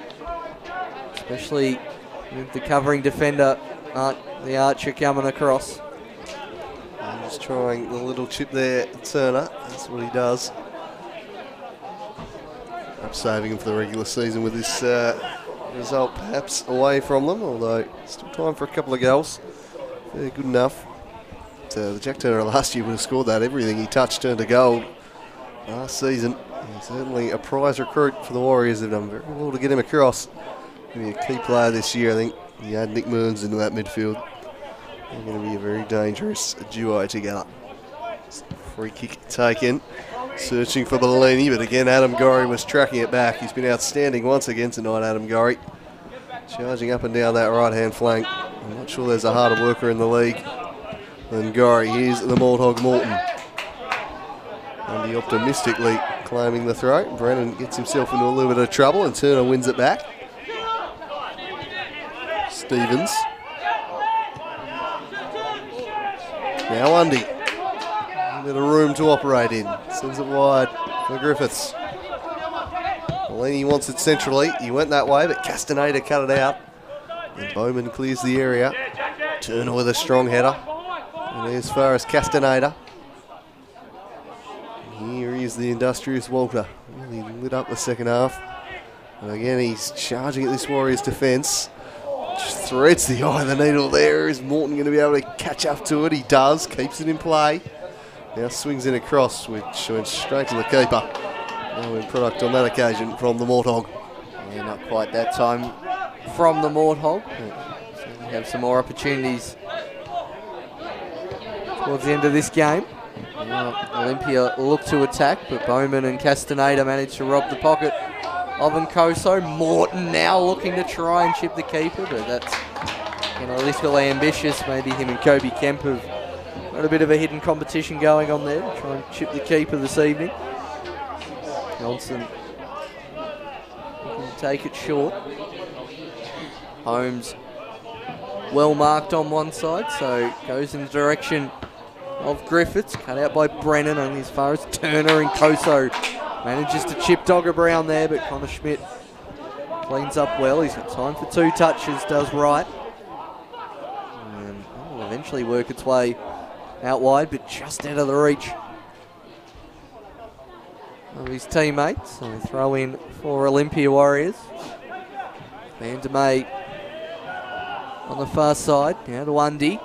especially with the covering defender, the Archer, coming across. And just trying the little chip there, Turner. That's what he does. Perhaps saving him for the regular season with this result perhaps away from them, although still time for a couple of goals. They're good enough. The Jack Turner last year would have scored that. Everything he touched turned to goal last season. He's certainly a prize recruit for the Warriors. They've done very well to get him across. He'll be a key player this year, I think. You add Nick Mearns into that midfield. They're going to be a very dangerous duo together. Free kick taken. Searching for Bellini, but again Adam Gorry was tracking it back. He's been outstanding once again tonight, Adam Gorry. Charging up and down that right-hand flank. I'm not sure there's a harder worker in the league than Gorry. Here's the Morthog Morton. Andy optimistically claiming the throw. Brennan gets himself into a little bit of trouble and Turner wins it back. Stevens. Now Undy. A bit of room to operate in. Sends it wide for Griffiths. Bellini wants it centrally. He went that way, but Castaneda cut it out. And Bowman clears the area. Turner with a strong header. And as far as Castaneda. Here is the industrious Walter. Really lit up the second half. And again, he's charging at this Warriors defence. Just threads the eye of the needle there. Is Morton going to be able to catch up to it? He does. Keeps it in play. Now swings in across, which went straight to the keeper. No end product on that occasion from the Morthog. Yeah, not quite that time from the Morthog. Certainly have some more opportunities towards the end of this game. Olympia look to attack, but Bowman and Castaneda managed to rob the pocket of Nkoso. Morton now looking to try and chip the keeper, but that's a little ambitious. Maybe him and Kobe Kemp have got a bit of a hidden competition going on there to try and chip the keeper this evening. Johnson looking to take it short. Holmes well marked on one side, so goes in the direction of Griffiths. Cut out by Brennan, only as far as Turner, and Koso manages to chip Dogger Brown there, but Connor Schmidt cleans up well. He's got time for 2 touches, does right. And will eventually work its way out wide, but just out of the reach of his teammates. So throw in for Olympia Warriors. Vandermeer on the far side, now to Undy.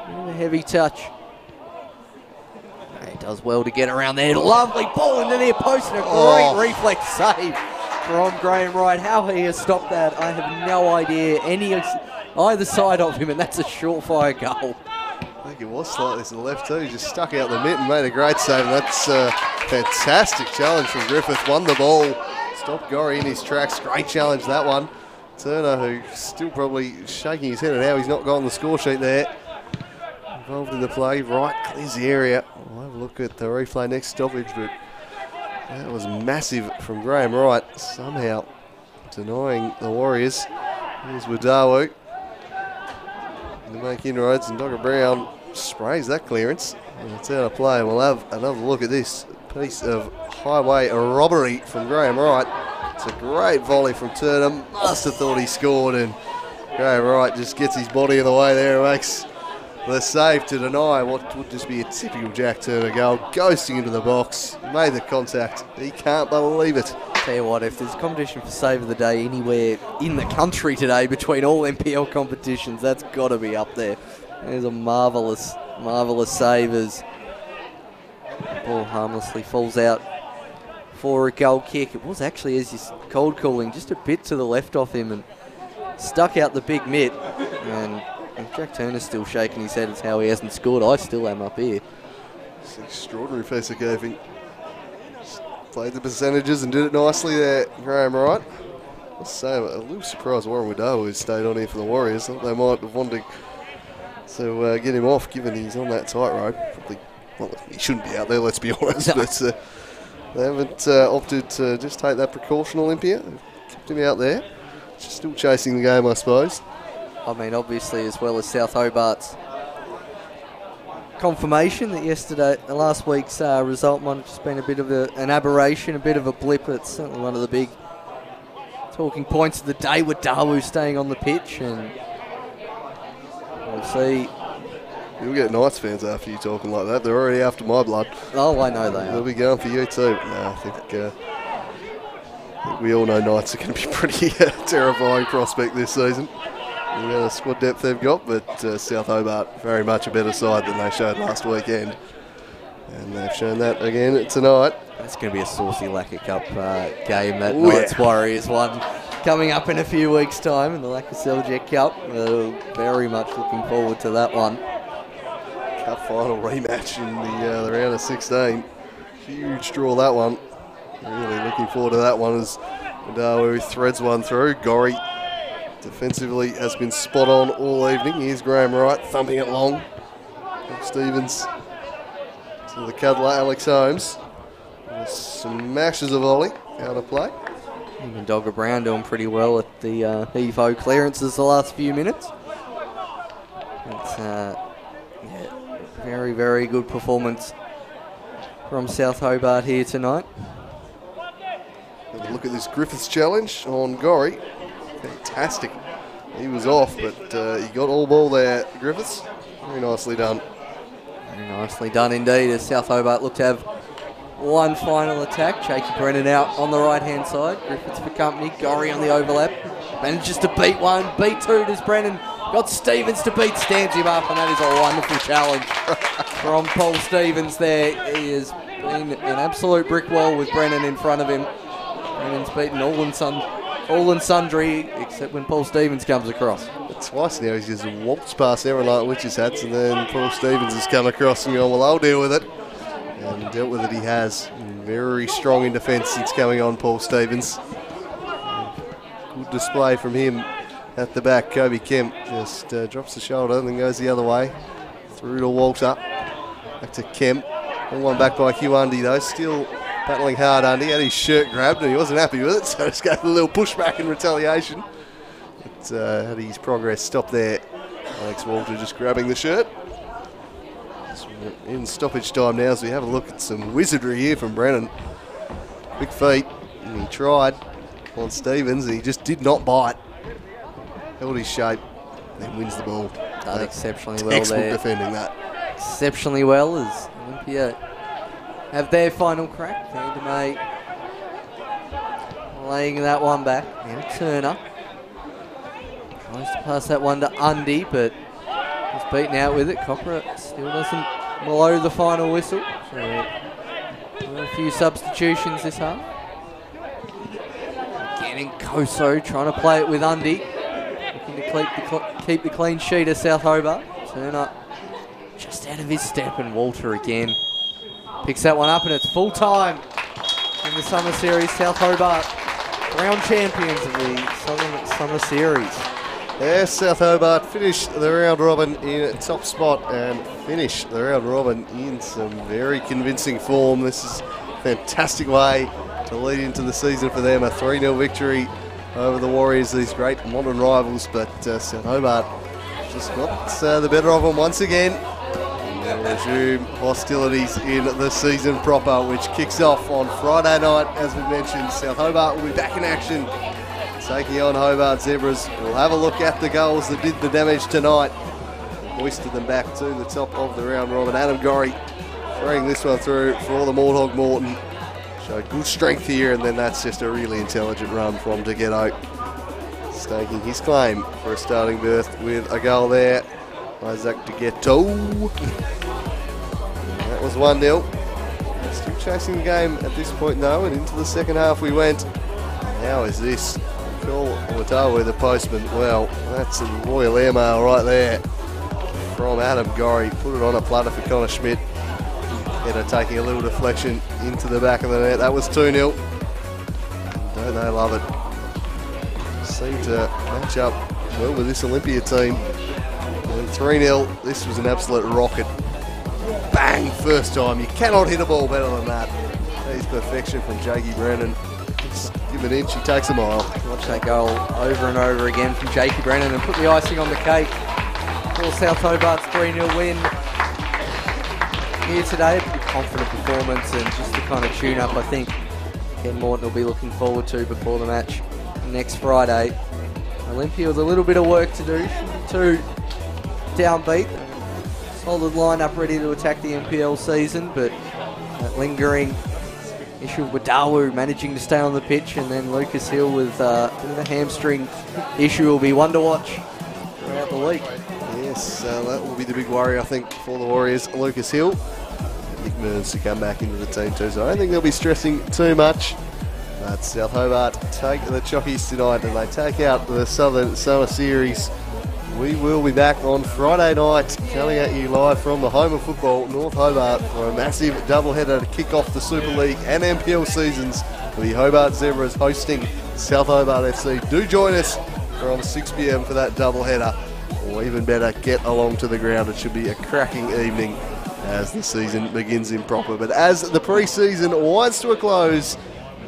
A heavy touch. He does well to get around there. Lovely ball into near post and a great reflex save from Graham Wright. How he has stopped that, I have no idea. Either side of him, and that's a surefire goal. I think it was slightly to the left too. He just stuck out the mitt and made a great save. And that's a fantastic challenge from Griffith. Won the ball. Stopped Gorry in his tracks. Great challenge, that one. Turner, who's still probably shaking his head at how he's not got on the score sheet there. Involved in the play. Right, clears the area. We'll have a look at the replay next stoppage, but that was massive from Graham Wright. Somehow denying the Warriors. Here's Wadawu. To make inroads, and Dogger Brown sprays that clearance. And it's out of play. We'll have another look at this piece of highway robbery from Graham Wright. It's a great volley from Turner. Must have thought he scored, and Graham Wright just gets his body in the way there and makes the save to deny what would just be a typical Jack Turner goal. Ghosting into the box, made the contact. He can't believe it. Tell you what, if there's a competition for save of the day anywhere in the country today between all NPL competitions, that's got to be up there. There's a marvellous, marvellous save as the ball harmlessly falls out for a goal kick. It was actually, as he's cold calling, just a bit to the left off him and stuck out the big mitt. And if Jack Turner's still shaking his head as how he hasn't scored, I still am up here. It's an extraordinary piece of goalkeeping. Played the percentages and did it nicely there, Graham Wright. I'll say, a little surprised Warren Wadawu stayed on here for the Warriors. I thought they might have wanted to get him off, given he's on that tightrope. Probably, well, he shouldn't be out there, let's be honest. But they haven't opted to just take that precaution, Olympia. They've kept him out there. Just still chasing the game, I suppose. I mean, obviously, as well as South Hobart's confirmation that last week's result might have just been a bit of an aberration, a bit of a blip. It's certainly one of the big talking points of the day with Dawu staying on the pitch, and we'll see. You'll get Knights fans after you talking like that. They're already after my blood. Oh, I know they are. They'll be going for you too. No, I think we all know Knights are going to be pretty terrifying prospect this season. The squad depth they've got, but South Hobart very much a better side than they showed last weekend, and they've shown that again tonight. That's going to be a saucy Lacquer Cup game, that Knights Warriors one coming up in a few weeks' time in the Lacquer Seljet Cup. Very much looking forward to that one. Cup final rematch in the round of 16. Huge draw, that one. Really looking forward to that one as Wadawu threads one through. Gorry defensively has been spot on all evening. Here's Graham Wright thumping it long. Stevens to the cuddler, Alex Holmes. Smashes a volley out of play. Even Dogger Brown doing pretty well at the heave-ho clearances the last few minutes. It's very, very good performance from South Hobart here tonight. Have a look at this Griffiths challenge on Gorry. Fantastic. He was off, but he got all ball there, Griffiths. Very nicely done. Very nicely done indeed, as South Hobart look to have one final attack. Shaky Brennan out on the right-hand side. Griffiths for company. Gorry on the overlap. Manages to beat one. Beat two does Brennan. Got Stevens to beat. Stands him up, and that is a wonderful challenge from Paul Stevens there. He has been an absolute brick wall with Brennan in front of him. Brennan's beaten all and sundry, except when Paul Stevens comes across. Twice now he's just waltzed past everyone like witches' hats, and then Paul Stevens has come across and gone, well, I'll deal with it. And dealt with it he has. Very strong in defence since coming on, Paul Stevens. Good display from him at the back. Kobe Kemp just drops the shoulder and then goes the other way. Through to Walter. Back to Kemp. All one back by Hugh Undy though. Still battling hard. Undy had his shirt grabbed and he wasn't happy with it, so just gave a little pushback in retaliation. But had his progress stopped there. Alex Walter just grabbing the shirt. Just In stoppage time now, as we have a look at some wizardry here from Brennan. Big feet, and he tried on Stevens, and he just did not bite. Held his shape, then wins the ball. Done exceptionally well Textbook there. defending that. Exceptionally well as Olympia have their final crack. May laying that one back. Now Turner tries to pass that one to Undy, but he's beaten out with it. Cochran still doesn't blow the final whistle. So a few substitutions this half. Getting Koso trying to play it with Undy. Looking to keep the clean sheet of South Hobart. Turner just out of his step, and Walter again picks that one up, and it's full time in the Summer Series. South Hobart, round champions of the Summer Series. Yes, South Hobart finish the round robin in a top spot and finish the round robin in some very convincing form. This is a fantastic way to lead into the season for them. A 3-0 victory over the Warriors, these great modern rivals, but South Hobart just got the better of them once again. And they'll resume hostilities in the season proper, which kicks off on Friday night. As we mentioned, South Hobart will be back in action, taking on Hobart Zebras. We'll have a look at the goals that did the damage tonight. Hoisted them back to the top of the round robin. Adam Gorry throwing this one through for all the Morthog Morton. Showed good strength here, and then that's just a really intelligent run from DeGhetto, staking his claim for a starting berth with a goal there. Isaac DeGhetto. That was 1-0. Still chasing the game at this point though, and into the second half we went. How is this? Call Watawa, the postman. Well, that's a royal airmail right there from Adam Gorry. Put it on a platter for Connor Schmidt. Header taking a little deflection into the back of the net. That was 2-0. Don't they love it? Seem to match up well with this Olympia team. And 3-0. This was an absolute rocket. Bang! First time. You cannot hit a ball better than that. That is perfection from Jakey Brennan. Just give an inch, he takes a mile. Watch that goal over and over again from Jakey Brennan and put the icing on the cake for South Hobart's 3-0 win here today. A pretty confident performance and just the kind of tune-up I think Ken Morton will be looking forward to before the match next Friday. Olympia with a little bit of work to do. Two downbeat. Solid lineup ready to attack the NPL season, but that lingering issue of Wadawu managing to stay on the pitch, and then Lucas Hill with a bit of a hamstring issue will be one to watch throughout the week. Yes, that will be the big worry, I think, for the Warriors. Lucas Hill. Nick Mearns to come back into the team too, so I don't think they'll be stressing too much. But South Hobart take the Chockies tonight, and they take out the Southern Summer Series. We will be back on Friday night, coming at you live from the home of football, North Hobart, for a massive doubleheader to kick off the Super League and NPL seasons. The Hobart Zebras hosting South Hobart FC. Do join us from 6 p.m. for that doubleheader. Or even better, get along to the ground. It should be a cracking evening as the season begins in proper. But as the pre-season winds to a close,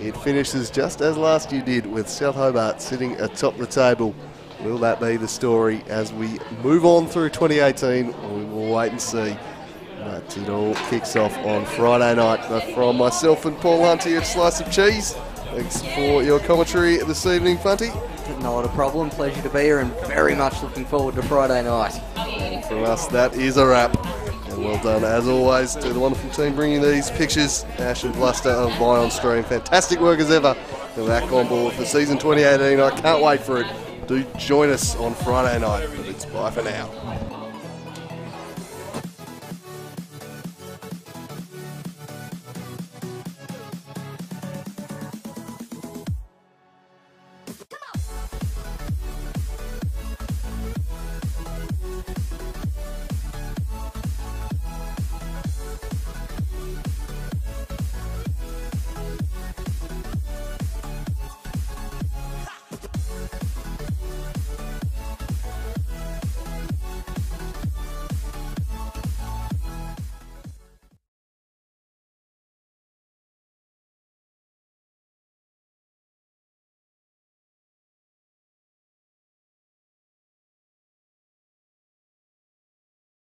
it finishes just as last year did, with South Hobart sitting atop the table. Will that be the story as we move on through 2018? We will wait and see. But it all kicks off on Friday night. But from myself and Paul Hunter at Slice of Cheese, thanks for your commentary this evening, Funty. Not a problem. Pleasure to be here and very much looking forward to Friday night. And from us, that is a wrap. And well done, as always, to the wonderful team bringing these pictures. Ash and Bluster of Lion Stream. Fantastic work as ever. They're back on board for season 2018. I can't wait for it. Do join us on Friday night. But it's bye for now.